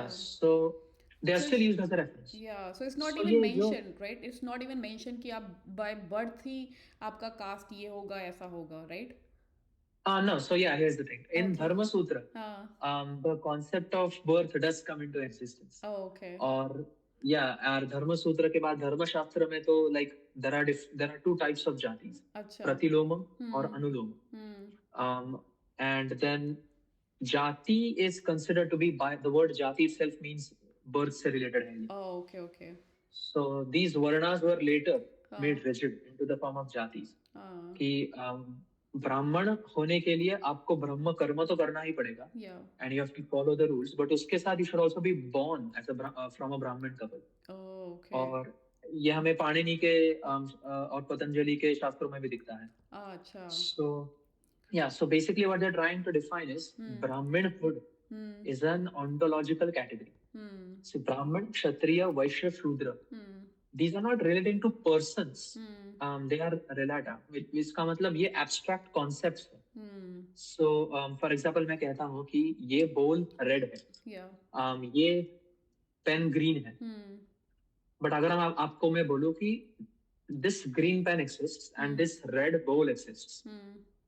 So they are still used as a reference. So it's not even mentioned, right? It's not even mentioned कि आप by birth ही आपका caste ये होगा, ऐसा होगा, right? No, so here's the thing. In Dharma Sutra, the concept of birth does come into existence. और Dharma Sutra के बाद धर्म शास्त्र में तो like there are 2 types of jatis. Pratiloma और Anuloma. And then jati is considered to be, by the word jati itself means birth से related है. Okay. So these varnas were later made rigid into the form of jatis. कि ब्राह्मण होने के लिए आपको ब्रह्म कर्म तो करना ही पड़ेगा, and you have to follow the rules, but उसके साथ you should also be born as a from a Brahmin couple. और ये हमें पाणिनि के और पतंजलि के शास्त्रों में भी दिखता है. अच्छा. So basically what they're trying to define is Brahminhood is an ontological category. So Brahman, Kshatriya, Vaishya, Shudra. These are not relating to persons. They are relata. इसका मतलब ये abstract concepts है. So for example मैं कहता हूँ कि ये bowl red है. ये pen green है. But अगर आपको मैं बोलूँ कि this green pen exists and this red bowl exists.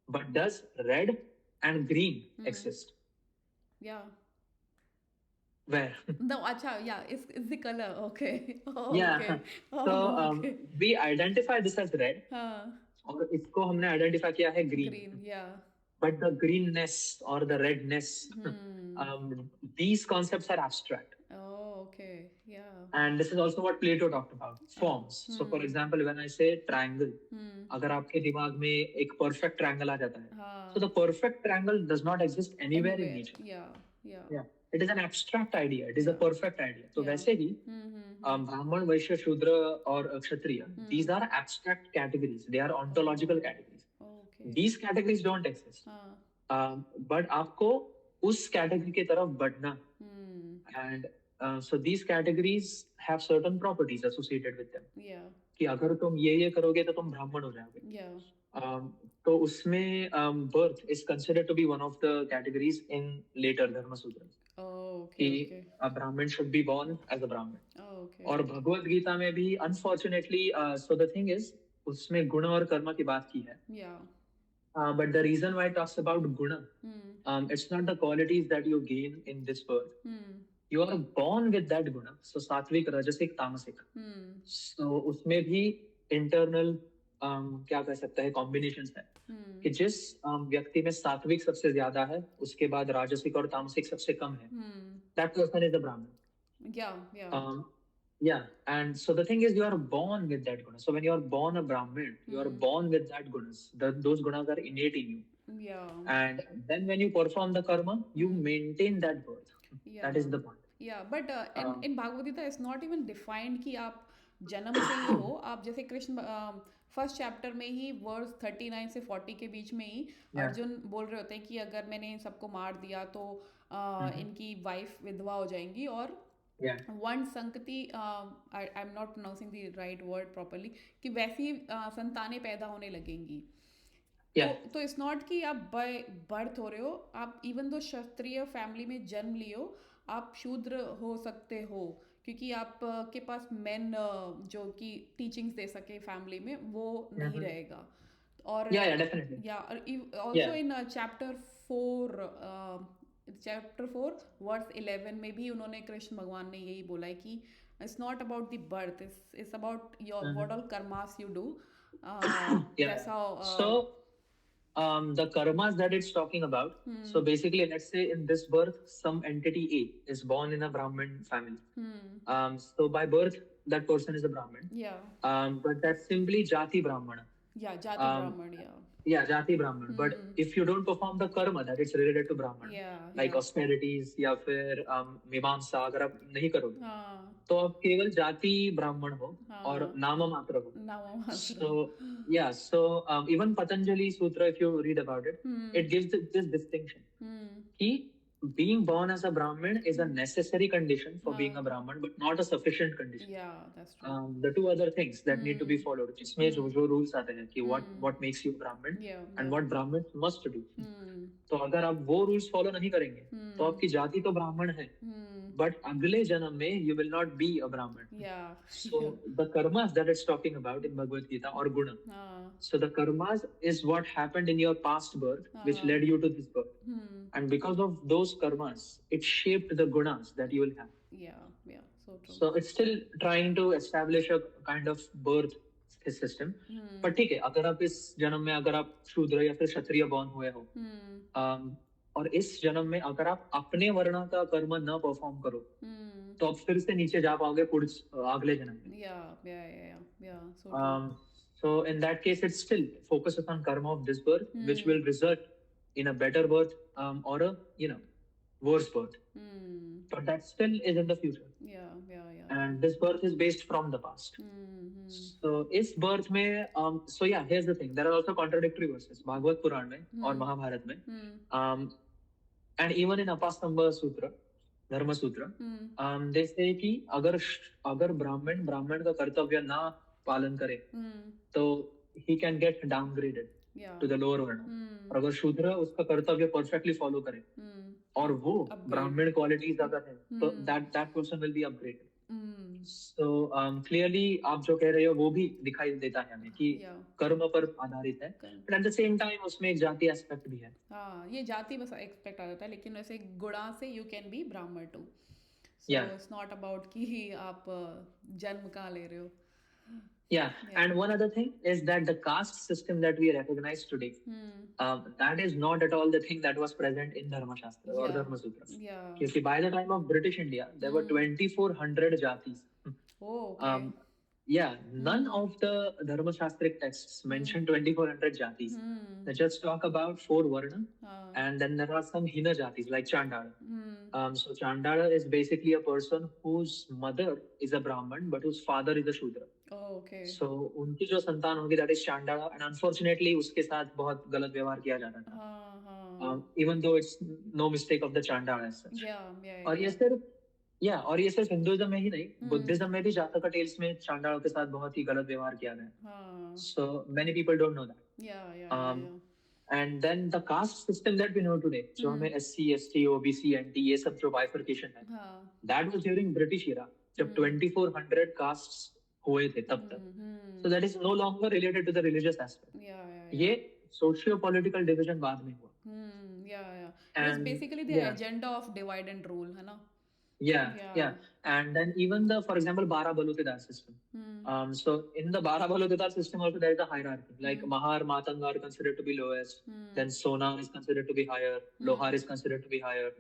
But does red and green exist? Yeah. Where? No, acha, yeah, it's the color. Okay. Oh, yeah. Okay. Oh, So okay. We identify this as red. और इसको हमने identify किया है green. Green, yeah. But the greenness or the redness, these concepts are abstract. Oh, okay. Yeah. And this is also what Plato talked about, forms. So for example, when I say triangle, अगर आपके दिमाग में एक perfect triangle आ जाता है, so the perfect triangle does not exist anywhere in nature. Yeah. It is an abstract idea. It is a perfect idea. So वैसे ही ब्राह्मण, वैश्य, शूद्र और क्षत्रिय, these are abstract categories. They are ontological categories. Okay. These categories don't exist. But आपको उस category की तरफ बढ़ना. And so these categories have certain properties associated with them. Yeah. कि अगर तुम ये करोगे तो तुम ब्राह्मण हो जाओगे. Yeah. तो उसमें birth is considered to be one of the categories in later Dharma Sutras. Oh, okay. कि a Brahmin should be born as a Brahmin. Oh, okay. और भगवद गीता में भी unfortunately, so the thing is, उसमें गुण और कर्म की बात की है. Yeah. But the reason why it talks about guna, it's not the qualities that you gain in this birth. You are born with that guna. So सात्विक, राजसिक, तामसिक. So उसमें भी internal क्या कह सकते हैं combinations है. कि जिस व्यक्ति में सात्विक सबसे ज्यादा है, उसके बाद राजसिक और तामसिक सबसे कम है. That person is a Brahmin. Yeah. Yeah, and so the thing is, you are born with that guna. So when you are born a Brahmin, you are born with that gunas. Those gunas are innate in you. Yeah. And then when you perform the karma, you maintain that birth. Yeah. That is the point. Yeah, but in Bhagavad Gita, it's not even defined कि आप जन्म से ही हो. आप जैसे Krishna first chapter में ही verse 39 से 40 के बीच में ही अर्जुन बोल रहे होते हैं कि अगर मैंने इन सबको मार दिया तो इनकी वाइफ विधवा हो जाएंगी और वन संकति I am not pronouncing the right word properly कि वैसी संतानें पैदा होने लगेंगी. तो इट्स नॉट कि आप बाय बर्थ हो रहे हो. आप इवन दो क्षत्रिय फैमिली में जन्म लियो, आप शूद्र हो सकते हो क्योंकि आप के पास मेन जो कि टीचिंग्स दे सके फैमिली में वो नहीं रहेगा. और ऑल्सो इन चैप्टर 4 वर्स 11 में भी उन्होंने कृष्ण भगवान ने यही बोला है कि it's not about the birth, it's about your what all karmas you do. The karmas that it's talking about. So basically, let's say in this birth, some entity A is born in a Brahmin family. So by birth, that person is a Brahmin. Yeah. But that's simply Jati Brahmana. Yeah, Jati Brahman. Yeah, Jati Brahman. But if you don't perform the karma that it's related to Brahman, like austerities या फिर मीमांसा, अगर आप नहीं करोगे, तो आप केवल जाति ब्राह्मण हो और नाम मात्र हो. So even Patanjali Sutra, if you read about it, it gives this distinction. कि being born as a Brahmin is a necessary condition for being a Brahmin, but not a sufficient condition. Yeah, that's true. The two other things that need to be followed, जिसमें जो rules आते हैं कि what makes you Brahmin and what Brahmins must do. तो अगर आप वो rules follow नहीं करेंगे, तो आपकी जाति तो ब्राह्मण है, but अगले जन्म में you will not be a Brahmin. Yeah. So the karmas that it's talking about in Bhagavad Gita or guna. So the karmas is what happened in your past birth, which led you to this birth. And because of those karmas, it shaped the gunas that you will have. Yeah, so true. So it's still trying to establish a kind of birth system. पर ठीक है, अगर आप इस जन्म में अगर आप शूद्र या फिर क्षत्रिय born हुए हो, और इस जन्म में अगर आप अपने वर्ण का कर्म न परफॉर्म करो तो आप फिर से नीचे जा पाओगे अगले जन्म में. So in that case it still focuses on karma of this birth, which will result in a better birth or a worse birth. But that still is in the future. And this birth is based from the past. So इस birth में so yeah, here's the thing, there are also contradictory verses Bhagavat पुराण में और महाभारत में, and even in Apastamba Sutra, धर्म सूत्र, they say कि अगर ब्राह्मण का कर्तव्य ना पालन करे तो he can get downgraded to the lower वर्ण, और अगर शूद्र उसका कर्तव्य परफेक्टली फॉलो करे और वो ब्राह्मण क्वालिटीज अगर है तो that person will be upgraded. So clearly आप जो कह रहे हो वो भी दिखाई देता है हमें कि कर्म पर आधारित है, but at the same time उसमें एक जाति एस्पेक्ट भी है. हाँ, ये जाति बस एक्सपेक्ट आ जाता है, लेकिन वैसे गुणा से you can be ब्राह्मण too. So it's not about कि आप जन्म कहाँ ले रहे हो. Yeah, and one other thing is that the caste system that we recognize today, that is not at all the thing that was present in Dharma Shastra or Dharma Sutra. Because by the time of British India, there were 2,400 jatis. Oh, okay. None of the Dharma Shastric texts mention 2,400 jatis. They just talk about 4 varna, and then there are some hina jatis like Chandala. So Chandala is basically a person whose mother is a Brahman but whose father is a Shudra. Oh, okay. So उनकी जो संतान होगी that is Chandala, and unfortunately उसके साथ बहुत गलत व्यवहार किया जाता था. Even though it's no mistake of the Chandala as such. और ये सिर्फ हिंदुइज्म में ही नहीं, बुद्धिज्म में भी जातका टेल्स में चांडालों के साथ बहुत ही गलत व्यवहार किया गया. So many people don't know that. And then the caste system that we know today, जो हमें SC, ST, OBC, NT ये सब जो bifurcation है, that was during British era, जब 2,400 castes हुए थे तब तक. So that is no longer related to the religious aspect. ये socio-political division बाद में हुआ. It's basically the agenda of divide and rule, है ना? Yeah. And then even for example, Bara Balotidar system. So in the Bara Balotidar system also there is a hierarchy. Like Mahar, Matanga are considered to be lowest. Then Sona is considered to be higher. Lohar is considered to be higher.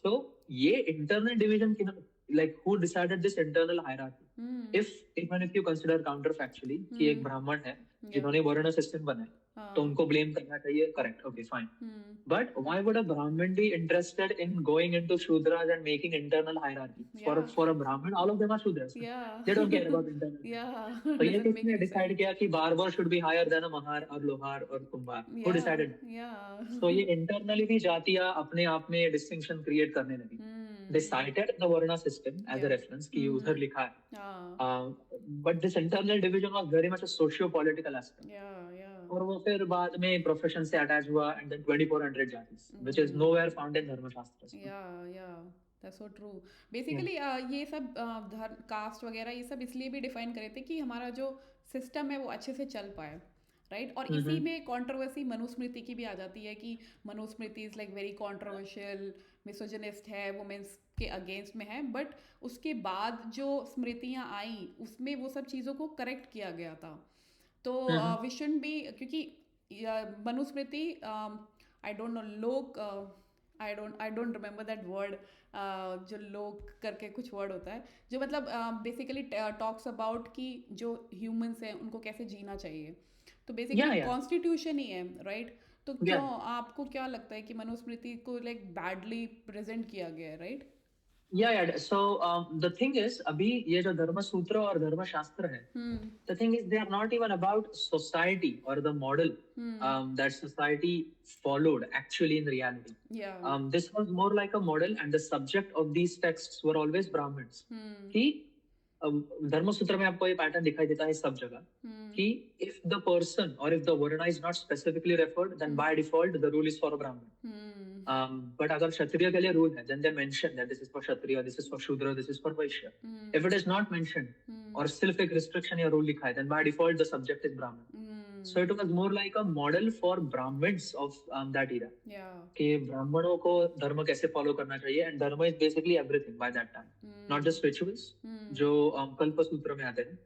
So ये internal division, like who decided this internal hierarchy? Even if you consider counterfactually कि एक ब्राह्मण है जिन्होंने वर्ण system बनाया, तो उनको ब्लेम करना चाहिए, correct, okay fine. But why would a Brahmin be interested in going into Shudras and making internal hierarchy? For a Brahmin, all of them are Shudras. They don't care about internal. So ये किसने decide किया कि Barbar should be higher than a Mahar or Lohar or Kumbhar? Who decided? So ये internally भी जातियाँ अपने आप में distinction create करने लगी. They cited the Varna system as a reference कि उधर लिखा है. But this internal division was very much a socio-political aspect. और वो फिर बाद में प्रोफेशन से अटैच हुआ, and then 2,400 jatis, which is nowhere found in धर्म शास्त्र. That's so true. Basically ये सब कास्ट वगैरह ये सब इसलिए भी डिफाइन करे थे कि हमारा जो सिस्टम है वो अच्छे से चल पाए, राइट? और इसी में कंट्रोवर्सी मनुस्मृति की भी आ जाती है कि Manusmriti is like very controversial, misogynist है, वुमेन्स के अगेंस्ट में है, बट उसके बाद जो स्मृतियाँ आई उसमें वो सब चीज़ों को करेक्ट किया गया था. तो वी शुड बी, क्योंकि मनुस्मृति आई डोंट नो लोक I don't remember that word, जो लोक करके कुछ वर्ड होता है जो मतलब बेसिकली टॉक्स अबाउट कि जो ह्यूमंस हैं उनको कैसे जीना चाहिए. तो बेसिकली कॉन्स्टिट्यूशन ही है, राइट? तो क्यों आपको क्या लगता है कि मनुस्मृति को लाइक बैडली प्रेजेंट किया गया है, right? So the thing is, अभी ये जो धर्म सूत्र और धर्म शास्त्र है, the thing is they are not even about society or the model that society followed actually in reality. This was more like a model, and the subject of these texts were always Brahmins. कि धर्म सूत्र में आपको ये pattern दिखाई देता है सब जगह कि if the person or if the varna is not specifically referred, then by default the rule is for a Brahmin. But अगर क्षत्रिय के लिए रूल है, then they mention that this is for Kshatriya, this is for शूद्र, this is for Vysya. If it is not mentioned और सिर्फ एक restriction या rule लिखा है, then by default the subject is Brahmin. So it was more like a model for Brahmins of that era. कि ब्राह्मणों को धर्म कैसे फॉलो करना चाहिए, and dharma is basically everything by that time, not just rituals जो कल्प सूत्र में आते हैं,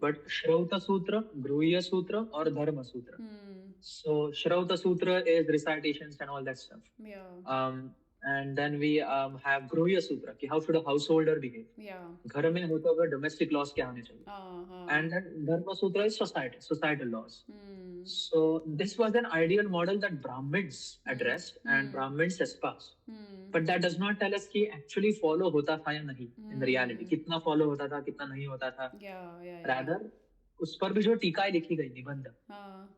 but श्रौत सूत्र, गृह्य सूत्र और धर्म सूत्र. So Shrauta Sutra is recitations and all that stuff. Yeah. And then we have Gruhya Sutra, कि how should a householder behave. Yeah. घर में होते हुए domestic laws क्या होने चाहिए. And then Dharma Sutra is societal laws. So this was an ideal model that Brahmins addressed and Brahmins espoused. But that does not tell us कि actually follow होता था या नहीं in reality. कितना follow होता था, कितना नहीं होता था. Rather, उस पर भी जो टीकाएं लिखी गई निबंध,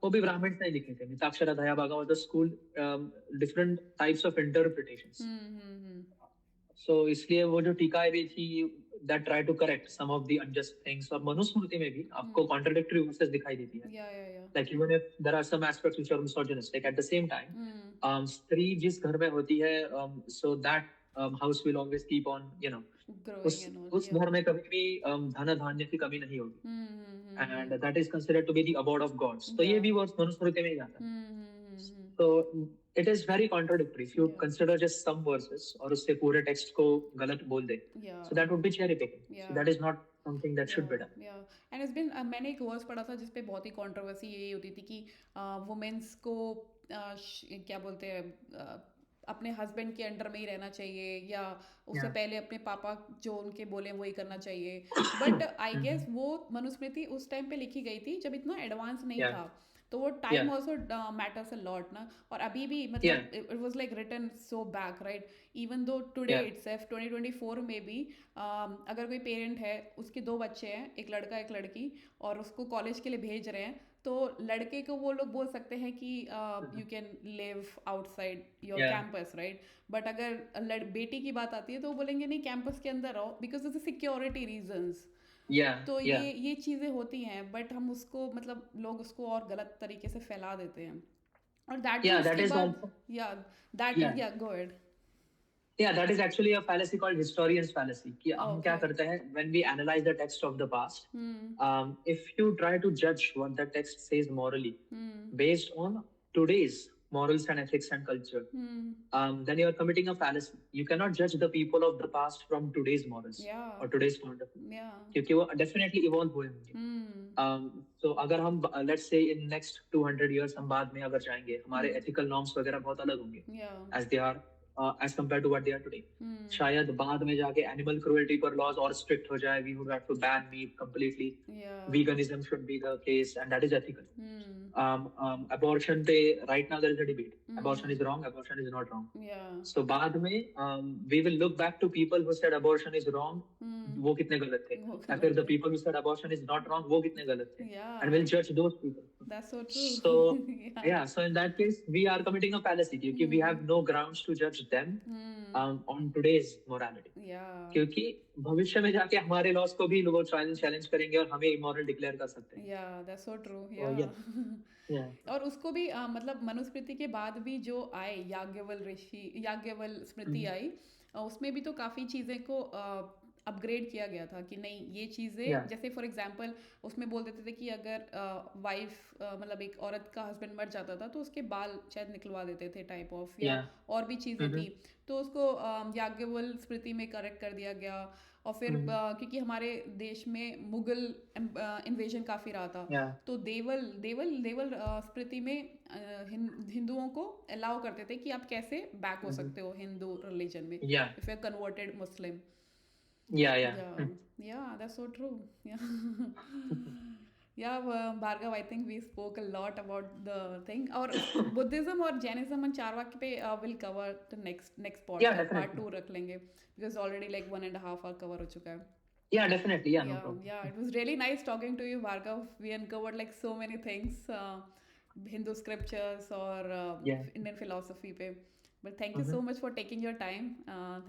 वो भी ब्राह्मण्स ने लिखे थे. Mitakshara Dayabhaga was a school, different types of interpretations. So इसलिए वो जो टीकाएं भी थी that try to correct some of the unjust things. और मनुस्मृति में भी आपको contradictory verses दिखाई देती है. Like even if there are some aspects which are misogynistic, at the same time, स्त्री जिस घर में होती है, so that house will always keep on, उस घर में कभी भी धन धान्य की कमी नहीं होगी. And that is considered to be the abode of gods. तो ये भी वर्ड मनुस्मृति में ही आता है. So it is very contradictory if you consider just some verses और उससे पूरे टेक्स्ट को गलत बोल दे. So that would be cherry picking. So that is not something that should be done. And it's been मैंने एक वर्स पढ़ा था जिसपे बहुत ही कंट्रोवर्सी यही होती थी कि वुमेन्स को क्या बोलते हैं अपने हस्बैंड के अंडर में ही रहना चाहिए या उससे पहले अपने पापा जो उनके बोले वही करना चाहिए. बट आई गेस वो मनुस्मृति उस टाइम पे लिखी गई थी जब इतना एडवांस नहीं था, तो वो time also matters a lot ना. और अभी भी मतलब it was like written so back, right. Even though today itself 2024 में भी अगर कोई पेरेंट है, उसके 2 बच्चे हैं, एक लड़का एक लड़की, और उसको कॉलेज के लिए भेज रहे हैं, तो लड़के को वो लोग बोल सकते हैं कि you can live outside your campus, right. But अगर बेटी की बात आती है तो वो बोलेंगे नहीं, कैंपस के अंदर रहो, बिकॉज ऑफ सिक्योरिटी रीजंस. तो ये चीजें होती हैं, बट हम उसको मतलब लोग उसको और गलत तरीके से फैला देते हैं. और go ahead. Yeah, that is actually a fallacy called historian's fallacy. कि हम क्या करते हैं when we analyze the text of the past, if you try to judge what the text says morally based on today's morals and ethics and culture, then you are committing a fallacy. You cannot judge the people of the past from today's morals or today's point of view. क्योंकि वो definitely evolve हुए होंगे. So अगर हम let's say in next 200 years हम बाद में अगर जाएंगे, हमारे ethical norms वगैरह बहुत अलग होंगे as they are as compared to what they are today. शायद बाद में जाके animal cruelty पर laws और strict हो जाए. We would have to ban meat completely. Veganism should be the case, and that is ethical. Abortion पे right now there is a debate. Abortion is wrong, abortion is not wrong. So बाद में we will look back to people who said abortion is wrong. वो कितने गलत थे. या फिर the people who said abortion is not wrong, वो कितने गलत थे. And we'll judge those people. That's so true. So so in that case we are committing a fallacy क्योंकि we have no grounds to judge them on today's morality. क्योंकि भविष्य में जाके हमारे लॉस को भी लोग चैलेंज करेंगे और हमें इमोरल डिक्लेयर कर सकते हैं. That's so true. और उसको भी मतलब मनुस्मृति के बाद भी जो आए याज्ञवल्क्य स्मृति आई, उसमें भी तो काफ़ी चीज़ें को अपग्रेड किया गया था कि नहीं ये चीज़ें जैसे फॉर एग्जांपल उसमें बोल देते थे कि अगर वाइफ मतलब एक औरत का हस्बैंड मर जाता था तो उसके बाल शायद निकलवा देते थे टाइप ऑफ, या और भी चीज़ें थी, तो उसको याज्ञवल्क्य स्मृति में करेक्ट कर दिया गया. और फिर क्योंकि हमारे देश में मुगल इन्वेजन काफ़ी रहा था, तो देवल स्मृति में हिंदुओं को अलाउ करते थे कि आप कैसे बैक हो सकते हो हिंदू रिलीजन में if you are converted Muslim. That's so true. Bhargav, I think we spoke a lot about the thing. और Buddhism और Jainism and चारवाक पे will cover the next podcast. Part 2 रख लेंगे because already like 1.5 hour cover हो चुका है. Yeah, definitely. No problem. It was really nice talking to you, Bhargav. We uncovered like so many things, Hindu scriptures or Indian philosophy पे. But thank you so much for taking your time.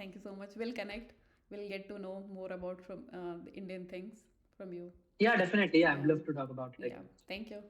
Thank you so much. We'll connect. We'll get to know more about from the Indian things from you. Yeah, definitely. I'd love to talk about it. Thank you.